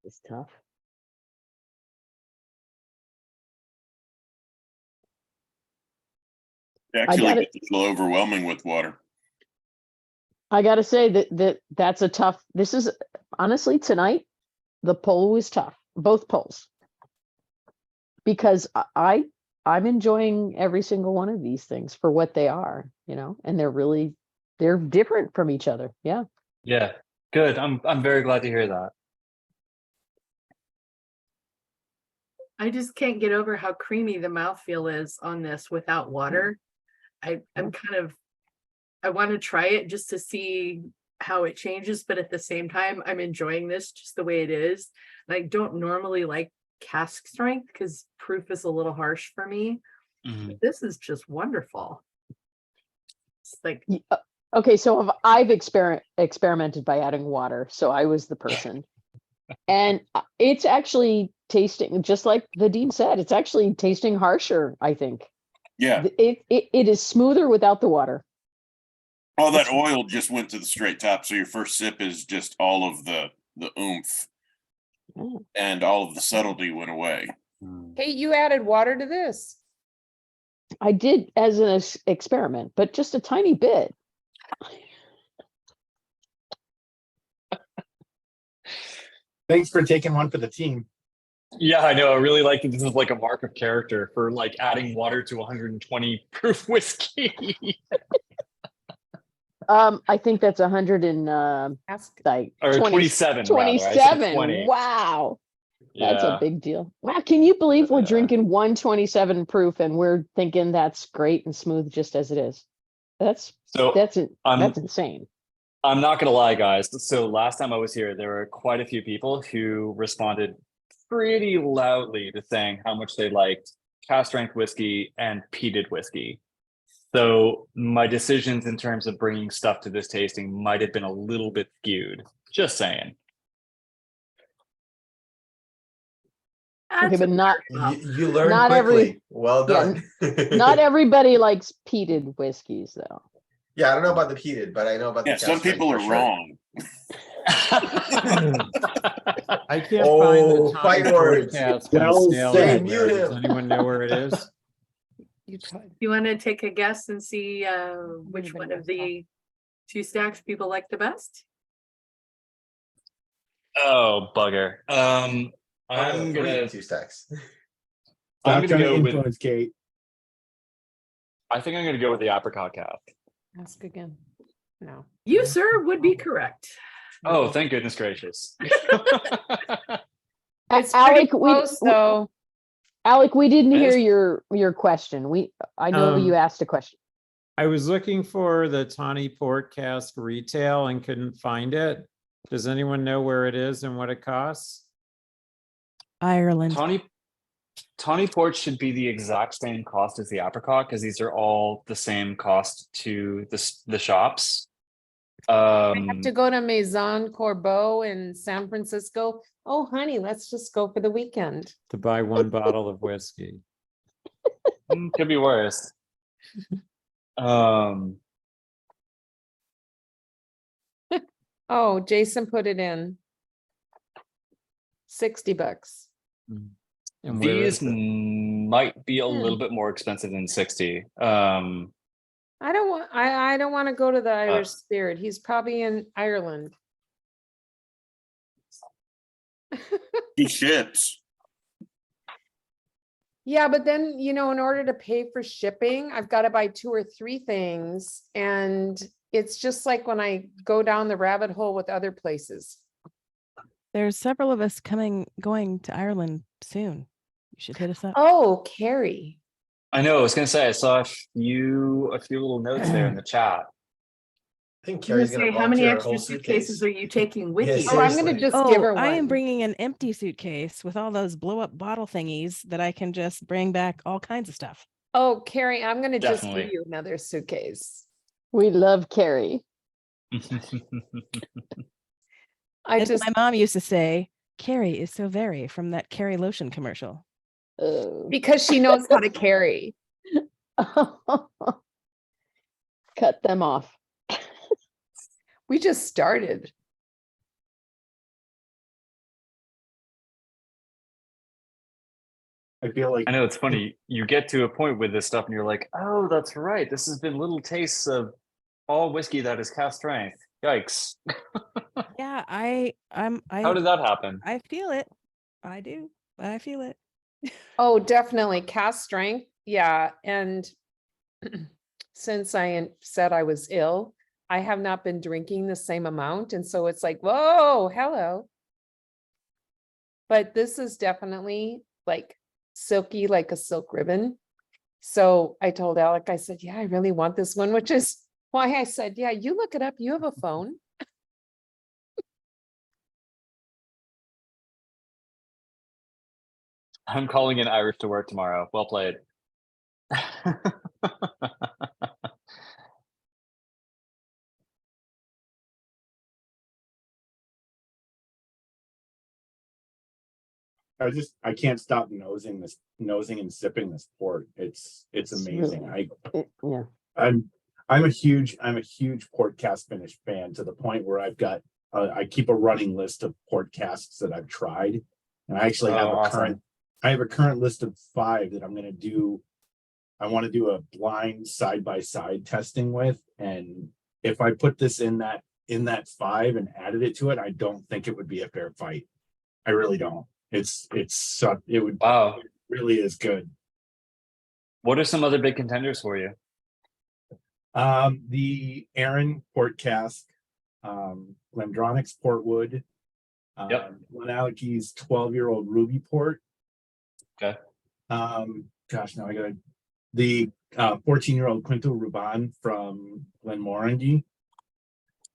It's tough. It actually gets a little overwhelming with water. I gotta say that's a tough, this is honestly tonight, the poll was tough, both polls. Because I'm enjoying every single one of these things for what they are, and they're different from each other. Yeah. Yeah, good. I'm very glad to hear that. I just can't get over how creamy the mouthfeel is on this without water. I want to try it just to see how it changes, but at the same time, I'm enjoying this just the way it is. And I don't normally like cask strength because proof is a little harsh for me. But this is just wonderful. It's like, Okay, so I've experimented by adding water, so I was the person. And it's actually tasting, just like the Dean said, it's actually tasting harsher, I think. Yeah. It is smoother without the water. All that oil just went to the straight top. So your first sip is just all of the oomph and all of the subtlety went away. Hey, you added water to this. I did as an experiment, but just a tiny bit. Thanks for taking one for the team. Yeah, I know. I really like that this is like a mark of character for like adding water to 120 proof whiskey. I think that's 100 and Ask. like Or 20 27 rather. I said 27. 20. Wow. That's a Yeah. big deal. Wow, can you believe we're Yeah. drinking 127 proof and we're thinking that's great and smooth just as it is? That's So that's I'm insane. I'm not gonna lie, guys. So last time I was here, there were quite a few people who responded pretty loudly to saying how much they liked cast strength whiskey and peated whiskey. So my decisions in terms of bringing stuff to this tasting might have been a little bit skewed. Just saying. Okay, but not You learn Not quickly. every- Well yeah, done. not everybody likes peated whiskeys though. Yeah, I don't know about the peated, but I know about the Yeah, some cast strength people for are sure. wrong. I can't Oh, find the fight Tawny words. forecast on Well sale said. anywhere. Mute Does him. anyone know where it is? You could. You want to take a guess and see which Anybody one of knows the two stacks people like the best? Oh, bugger. Oh, I'm three, gonna 2 stacks. I'm Stop gonna trying to go with influence Kate. I think I'm gonna go with the apricot cast. Ask again. No. You, sir, would be correct. Oh, thank goodness gracious. It's pretty Alec, close, though. Alec, we didn't Yes. hear your question. I know you asked a question. I was looking for the Tawny Port cask retail and couldn't find it. Does anyone know where it is and what it costs? Ireland. Tawny Port should be the exact same cost as the apricot because these are all the same cost to the shops. I have to go to Maison Corbeau in San Francisco. Oh, honey, let's just go for the weekend. To buy one bottle of whiskey. Could be worse. Oh, Jason put it in. $60. And where These is it? might be a little bit more expensive than 60. I don't want to go to the Irish Spirit. He's probably in Ireland. He ships. Yeah, but then, in order to pay for shipping, I've got to buy 2 or 3 things. And it's just like when I go down the rabbit hole with other places. There's several of us going to Ireland soon. You should hit us up. Oh, Carrie. I know. I was gonna say I saw a few little notes there in the chat. I think I Carrie's was gonna gonna say, how many volunteer a extra whole suitcases suitcase. are you taking with Yeah, you? Oh, I'm going to seriously. just give her I am one. bringing an empty suitcase with all those blow up bottle thingies that I can just bring back all kinds of stuff. Oh, Carrie, I'm going to just give Definitely. you another suitcase. We love Carrie. As my mom used to say, Carrie is so very from that Carrie lotion commercial. Because she knows how to carry. Cut them off. We just started. I feel like I know it's funny. You get to a point with this stuff and you're like, oh, that's right. This has been little tastes of all whiskey that is cast strength. Yikes. Yeah, How did that happen? I feel it. I do. I feel it. Oh, definitely. Cast strength. Yeah. And since I said I was ill, I have not been drinking the same amount. And so it's like, whoa, hello. But this is definitely like silky, like a silk ribbon. So I told Alec, I said, yeah, I really want this one, which is why I said, yeah, you look it up. You have a phone. I'm calling in Irish to work tomorrow. Well played. I can't stop nosing and sipping this port. It's amazing. Yeah. I'm a huge port cast finish fan to the point where I've got I keep a running list of port casks that I've tried, and I actually have awesome. I have a current list of 5 that I'm going to do. I want to do a blind side by side testing with, and if I put this in that 5 and added it to it, I don't think it would be a fair fight. I really don't. It would Wow. really is good. What are some other big contenders for you? The Aaron Port Cask, Glendronach's Portwood, Yep. Glenallachie's 12-year-old Ruby Port. Okay. Gosh, now I got the 14-year-old Quinto Ruban from Glenmorangie.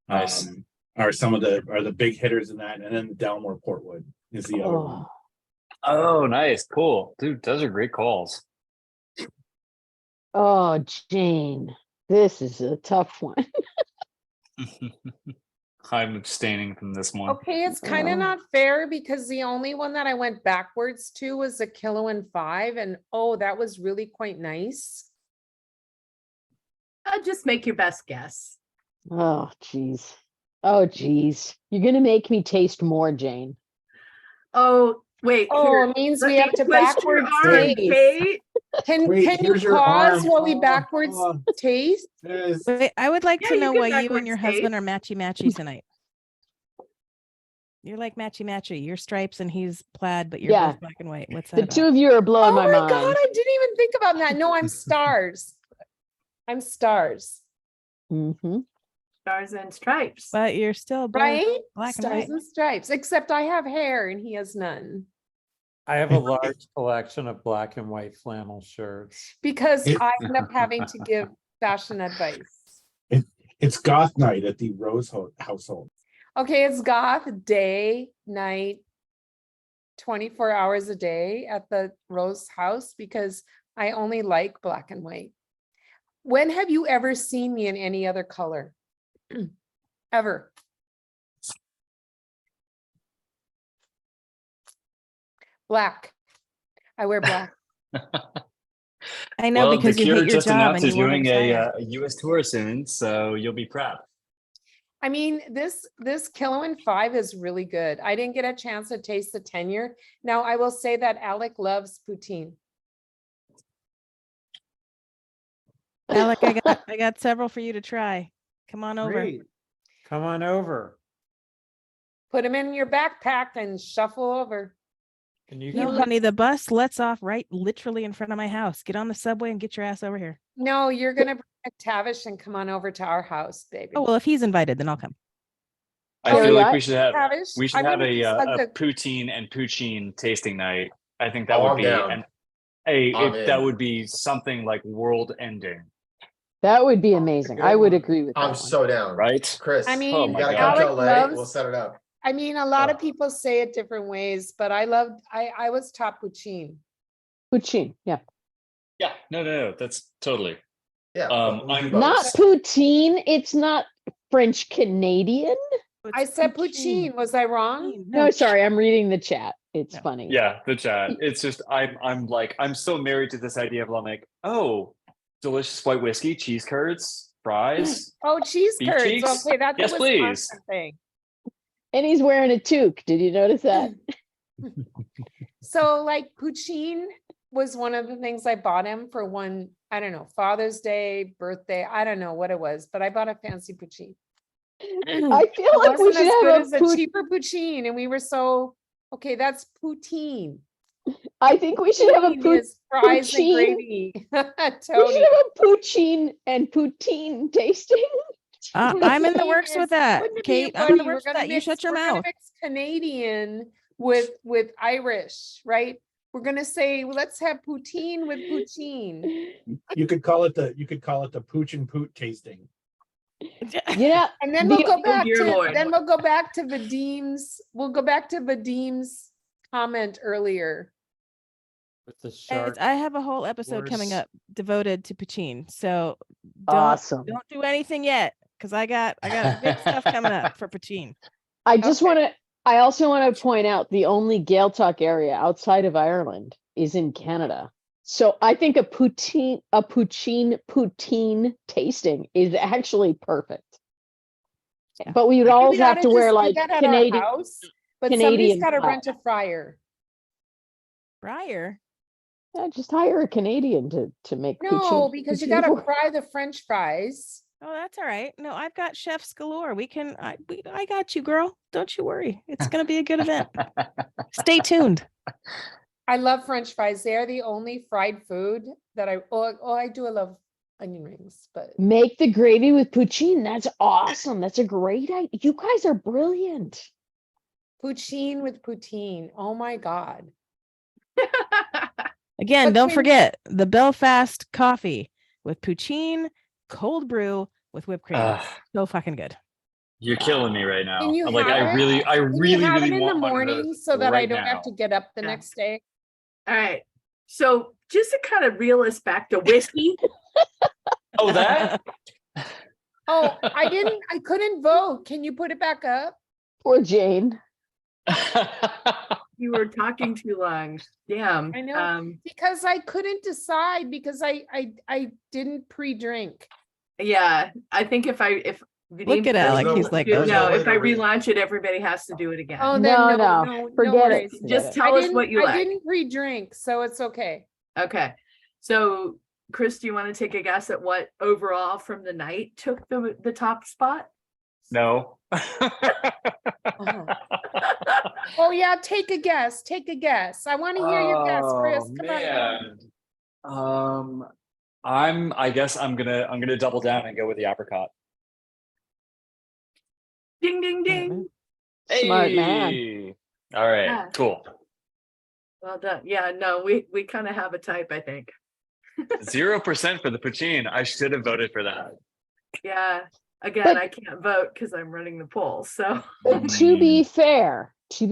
Nice. Are the big hitters in that, and then the Delmore Portwood is the other one. Oh, nice. Cool. Dude, those are great calls. Oh, Jane, this is a tough one. I'm abstaining from this one. Okay, it's kind of not fair because the only one that I went backwards to was the Killowen 5, and oh, that was really quite nice. Just make your best guess. Oh, geez. Oh, geez. You're gonna make me taste more, Jane. Oh, wait. Oh, here, it means let we me have to twist your backwards arm, taste. Kate. Can Wait, you here's your pause arm. while we Oh, backwards oh. taste? Wait, I would like Yeah, to you know can why you and backwards your taste. husband are matchy tonight. You're like matchy. You're stripes and he's plaid, but you're Yeah. both black and white. What's that The about? two of you are blowing Oh my my mind. God, I didn't even think about that. No, I'm stars. I'm stars, Mm-hmm. Stars and stripes. But you're still both right? black and Stars white. and stripes, except I have hair and he has none. I have a large collection of black and white flannel shirts. Because It- I end up having to give fashion advice. It's goth night at the Rose household. Okay, it's goth day, night, 24 hours a day at the Rose house because I only like black and white. When have you ever seen me in any other color? Ever? Black. I wear black. I know Well, because the you Cure hate your just job announced and is you want to doing retire. a US tour soon, so you'll be proud. I mean, this Killowen 5 is really good. I didn't get a chance to taste the 10-year. Now, I will say that Alec loves poutine. Alec, I got several for you to try. Come on over. Great. Come on over. Put them in your backpack and shuffle over. And you No, can honey, the bus lets off right literally in front of my house. Get on the subway and get your ass over here. No, you're gonna bring Tavish and come on over to our house, baby. Oh, well, if he's invited, then I'll come. I Carrie, feel like I- we should have Tavish, we should I'm have gonna be such a a- poutine and poutine tasting night. I think that Oh, would I'm be down. I'm that in. would be something like world ending, That would be amazing. I would agree with that I'm one. so down. right? Chris, I Oh mean, my you gotta God. come to Alec LA. loves, We'll set it up. I mean, a lot of Oh. people say it different ways, but I was taught poutine. Poutine, yeah. Yeah, no, that's totally. Yeah. I'm Not poutine. It's not French Canadian. I said poutine. Was I wrong? No, sorry, I'm reading the chat. It's funny. Yeah, the chat. It's just I'm so married to this idea of like, oh, delicious white whiskey, cheese curds, fries. Oh, cheese Beef curds. cheeks? Okay, that's Yes, a please. Wisconsin thing. And he's wearing a toque. Did you notice that? So like poutine was one of the things I bought him for one, I don't know, Father's Day, birthday, I don't know what it was, but I bought a fancy poutine. I feel It like we wasn't should as good have as a a poutine. cheaper poutine, and we were so, okay, that's poutine. I think we should have a Poutine is fries and poutine. gravy. We should Tony. have a poutine and poutine tasting. I'm in the Poutine works is- with that, wouldn't it be Kate. I'm in the funny? We're works with gonna that. You mix- shut your we're gonna mouth. mix Canadian with Irish, right? We're gonna say, well, let's have poutine with poutine. You could call it the pooch and poot tasting. Yeah. And then we'll go back dear to Lord. Vadim's, we'll go back to Vadim's comment earlier. with the Guys, shark. I have a whole episode coming Worse. up devoted to poutine. So Awesome. don't do anything yet because I got big stuff coming up for poutine. I just Okay. want to, I also want to point out the only Gaeltacht area outside of Ireland is in Canada. So I think a poutine tasting is actually perfect. Yeah. But we would We always have gotta to wear just do like that at our Canadian. house, but somebody's Canadian got to style. rent a fryer. Fryer. Yeah, just hire a Canadian to make No, poutine. because you poutine got to for- fry the French fries. Oh, that's all right. No, I've got chefs galore. I got you, girl. Don't you worry. It's gonna be a good event. Stay tuned. I love French fries. They're the only fried food that I do love onion rings, but Make the gravy with poutine. That's awesome. That's a great idea. You guys are brilliant. poutine with poutine. Oh my God. Again, But don't can- forget the Belfast coffee with poutine, cold brew with whipped cream. Ugh, So fucking good. you're killing me right now. Can you Like have I it? really, I Can you really, have really it in the want one of morning those so that I right don't have now. to get up the Yeah. next day? All right. So just to kind of reel us back to whiskey. Oh, that? Oh, I couldn't vote. Can you put it back up? Poor Jane. You were talking too long. Damn. I know. Because I couldn't decide because I didn't pre-drink. Yeah, I think if Look at Alec. no- He's like, there's no way if to I re- relaunch it, everybody has to do it again. Oh, then No, no, no, no forget worries. it. Just Forget it. tell us what you I like. didn't pre-drink, so it's okay. Okay. So Chris, do you want to take a guess at what overall from the night took the top spot? No. Oh yeah, take a guess. Take a guess. I want to hear your guess, Chris. Oh, Come on. man. I guess I'm gonna double down and go with the apricot. Ding ding ding. Smart man. Hey! All right, Yeah. cool. Well done. Yeah, no, we kind of have a type, I think. 0% for the poutine. I should have voted for that. Yeah. Again, But- I can't vote because I'm running the poll. So But to be fair, if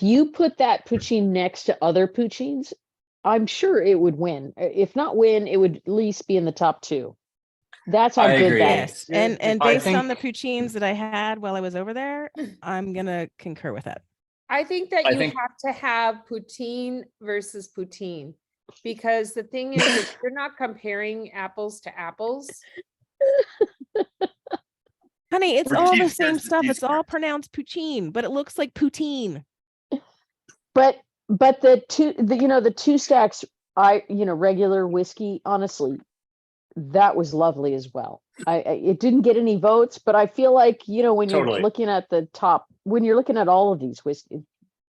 you put that poutine next to other poutines, I'm sure it would win. If not win, it would at least be in the top 2. That's how I good agree. that yes. is. And I based on the think- poutines that I had while I was over there, I'm gonna concur with that. I think that I you think- have to have poutine versus poutine. Because the thing is, if you're not comparing apples to apples, Honey, it's Or all the cheese same curds, stuff. cheese It's all curds. pronounced poutine, but it looks like poutine. But the the 2 stacks, regular whiskey, honestly, that was lovely as well. It didn't get any votes, but I feel like, when you're Totally. looking at the top, when you're looking at all of these whiskey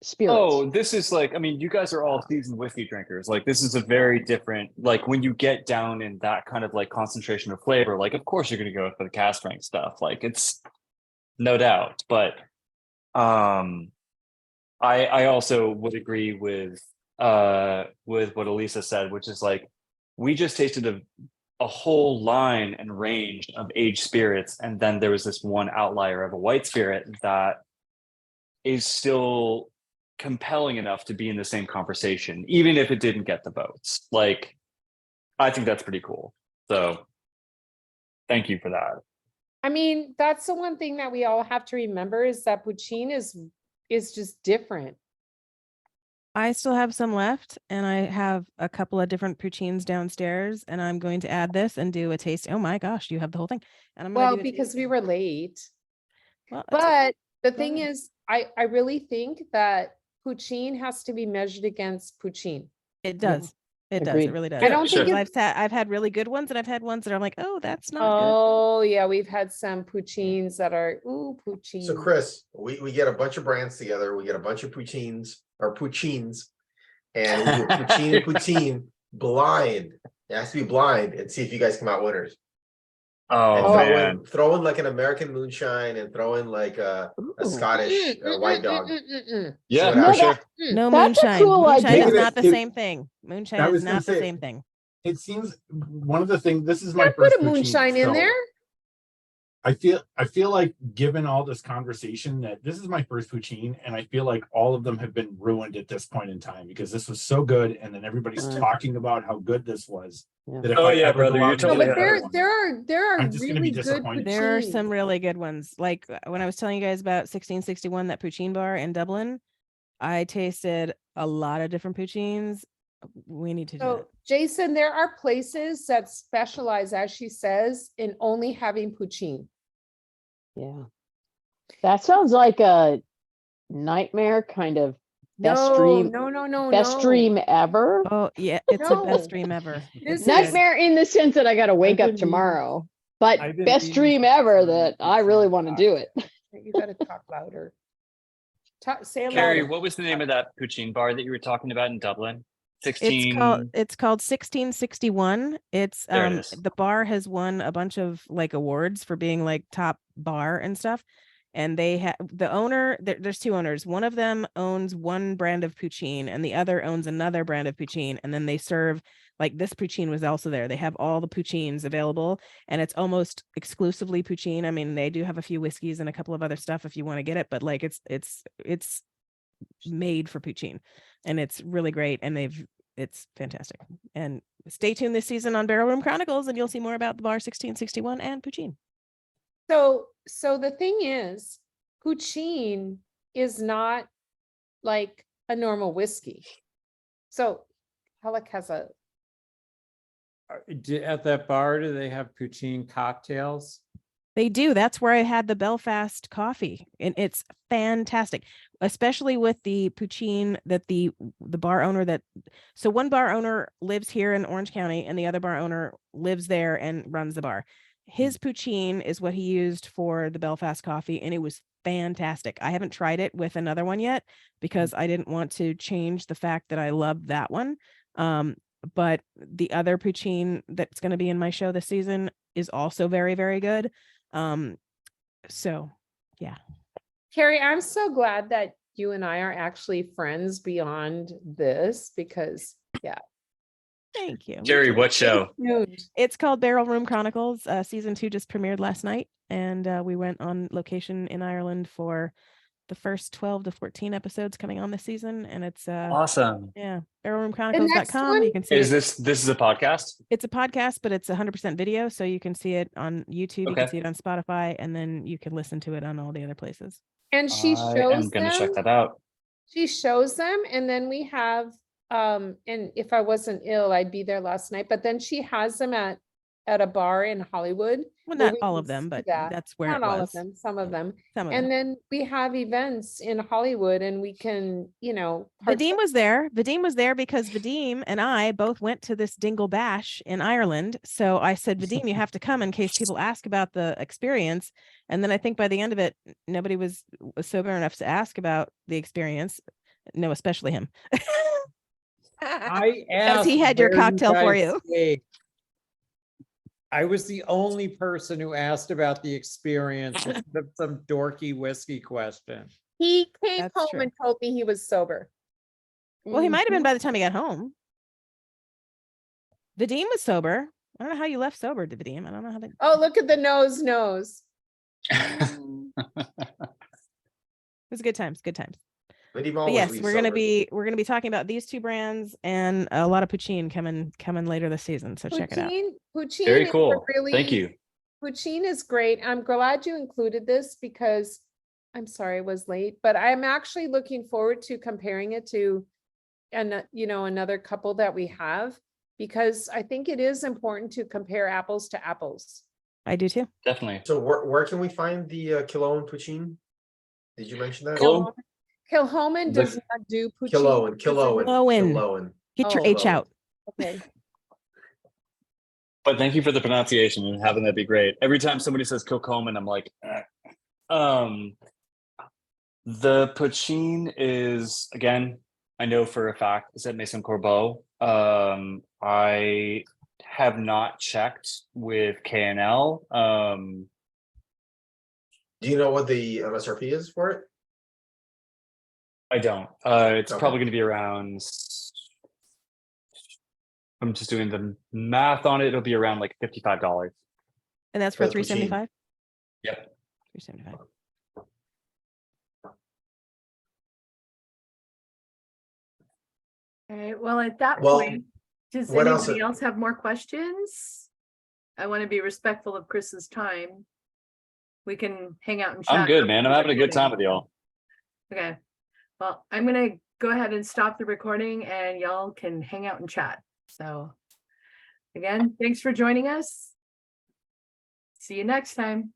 spirits. Oh, this is like, I mean, you guys are all seasoned whiskey drinkers. Like, this is a very different, like, when you get down in that kind of like concentration of flavor, like, of course you're going to go for the cask strength stuff. Like, it's no doubt. But I also would agree with what Elisa said, which is like, we just tasted a whole line and range of aged spirits, and then there was this one outlier of a white spirit that is still compelling enough to be in the same conversation, even if it didn't get the votes. Like, I think that's pretty cool. So thank you for that. I mean, that's the one thing that we all have to remember is that poutine is just different. I still have some left, and I have a couple of different poutines downstairs, and I'm going to add this and do a taste. Oh my gosh, you have the whole thing. And I'm gonna Well, do a because taste- we were late. Well, it's okay. But the thing ahead. is, I really think that poutine has to be measured against poutine. It does. It does. Agreed. It really does. I don't think sure. I've had really good ones, and I've had ones that are like, oh, that's not Oh, yeah, we've had some poutines that are, ooh, poutine. So Chris, we get a bunch of brands together, we get a bunch of poutines, and we do poutine blind. It has to be blind and see if you guys come out winners. And Oh, throw man. throw in like an American moonshine and throw in like a Ooh. Scottish white dog. Yeah, So for sure. No That's a moonshine. cool Moonshine idea. is not the If- same thing. Moonshine I is was gonna not the say- same thing. It seems one of the things, this is my Put first a moonshine poutine, in so there. I feel like given all this conversation that this is my first poutine, and I feel like all of them have been ruined at this point in time because this was so good, and then everybody's talking about how good this was. Yeah. That if Oh, I yeah, ever brother, go you're out and No, totally get but another right. one, there are I'm just gonna be really good disappointed. There are poutines. some really good ones. Like when I was telling you guys about 1661, that poutine bar in Dublin, I tasted a lot of different poutines. We need to do So, that. Jason, there are places that specialize, as she says, in only having poutine. Yeah. That sounds like a nightmare kind of Best No, dream, no, best no. dream ever. Oh, yeah, it's the best No. dream ever. This It's good. Nightmare in the sense that I gotta wake I've up been tomorrow, but I've been best meaning dream to ever try that the I really poutine want to do it. You gotta talk louder. Say it Carrie, louder. what was the name of that poutine bar that you were talking about in Dublin? It's 16. called 1661. It's There it is. the bar has won a bunch of like awards for being like top bar and stuff. And they have the owner, there's two owners. One of them owns one brand of poutine and the other owns another brand of poutine. And then they serve like this poutine was also there. They have all the poutines available and it's almost exclusively poutine. I mean, they do have a few whiskeys and a couple of other stuff if you want to get it, but like it's made for poutine and it's really great. And it's fantastic. And stay tuned this season on Barrel Room Chronicles and you'll see more about the bar 1661 and poutine. So the thing is, poutine is not like a normal whiskey. So Halleck has a, At that bar, do they have poutine cocktails? They do. That's where I had the Belfast coffee and it's fantastic, especially with the poutine that the bar owner so one bar owner lives here in Orange County and the other bar owner lives there and runs the bar. His poutine is what he used for the Belfast coffee and it was fantastic. I haven't tried it with another one yet because I didn't want to change the fact that I loved that one. But the other poutine that's going to be in my show this season is also very, very good. So yeah. Carrie, I'm so glad that you and I are actually friends beyond this because yeah. Thank you. Carrie, what show? It's called Barrel Room Chronicles. Season 2 just premiered last night and we went on location in Ireland for the first 12 to 14 episodes coming on this season. And it's Awesome. yeah, next barrelroomchronicles.com. one? You can see Is it. this is a podcast? It's a podcast, but it's 100% video. So you can see it on YouTube, you Okay. can see it on Spotify, and then you can listen to it on all the other places. And she I shows am gonna them. check that out. She shows them and then we have and if I wasn't ill, I'd be there last night, but then she has them at a bar in Hollywood. Well, where not we all can of them, see but that. that's where Not it all was. of them, some of them. Some of And them. then we have events in Hollywood and we can, Vadim was there. Vadim was there because Vadim and I both went to this Dingle Bash in Ireland. So I said, Vadim, you have to come in case people ask about the experience. And then I think by the end of it, nobody was sober enough to ask about the experience. No, especially him. I Because asked. he had your where cocktail for guys you. stayed. I was the only person who asked about the experience with some dorky whiskey question. He came That's home true. and told me he was sober. Well, he might have been by the time he got home. Vadim was sober. I don't know how you left sober, Vadim. I don't know how they. Oh, look at the nose. It was good times, good times. But But yes, we're gonna be talking about these two brands and a lot of poutine coming later this season. So check it out. Poutine Very is a cool. really, Thank you. Poutine is great. I'm glad you included this because I'm sorry I was late, but I'm actually looking forward to comparing it to another couple that we have because I think it is important to compare apples to apples. I do too. Definitely. So where can we find the Killowen poutine? Did you mention that? Killowen? Kilhoman The- does not do poutine. Killowen. Get your Oh. H out. Okay. But thank you for the pronunciation and having that be great. Every time somebody says Kilcoman, I'm like, the poutine is, again, I know for a fact, is at Maison Corbeau. I have not checked with KNL. Do you know what the MSRP is for it? I don't. It's Okay. probably going to be around. I'm just doing the math on it. It'll be around like $55. And that's for For the poutine. $375. Yep. $375. All right, well, at that Well, point, does what else- anybody else have more questions? I want to be respectful of Chris's time. We can hang out and chat. I'm good, after man. the I'm having a good recording. time with y'all. Okay, well, I'm gonna go ahead and stop the recording and y'all can hang out and chat. So again, thanks for joining us. See you next time.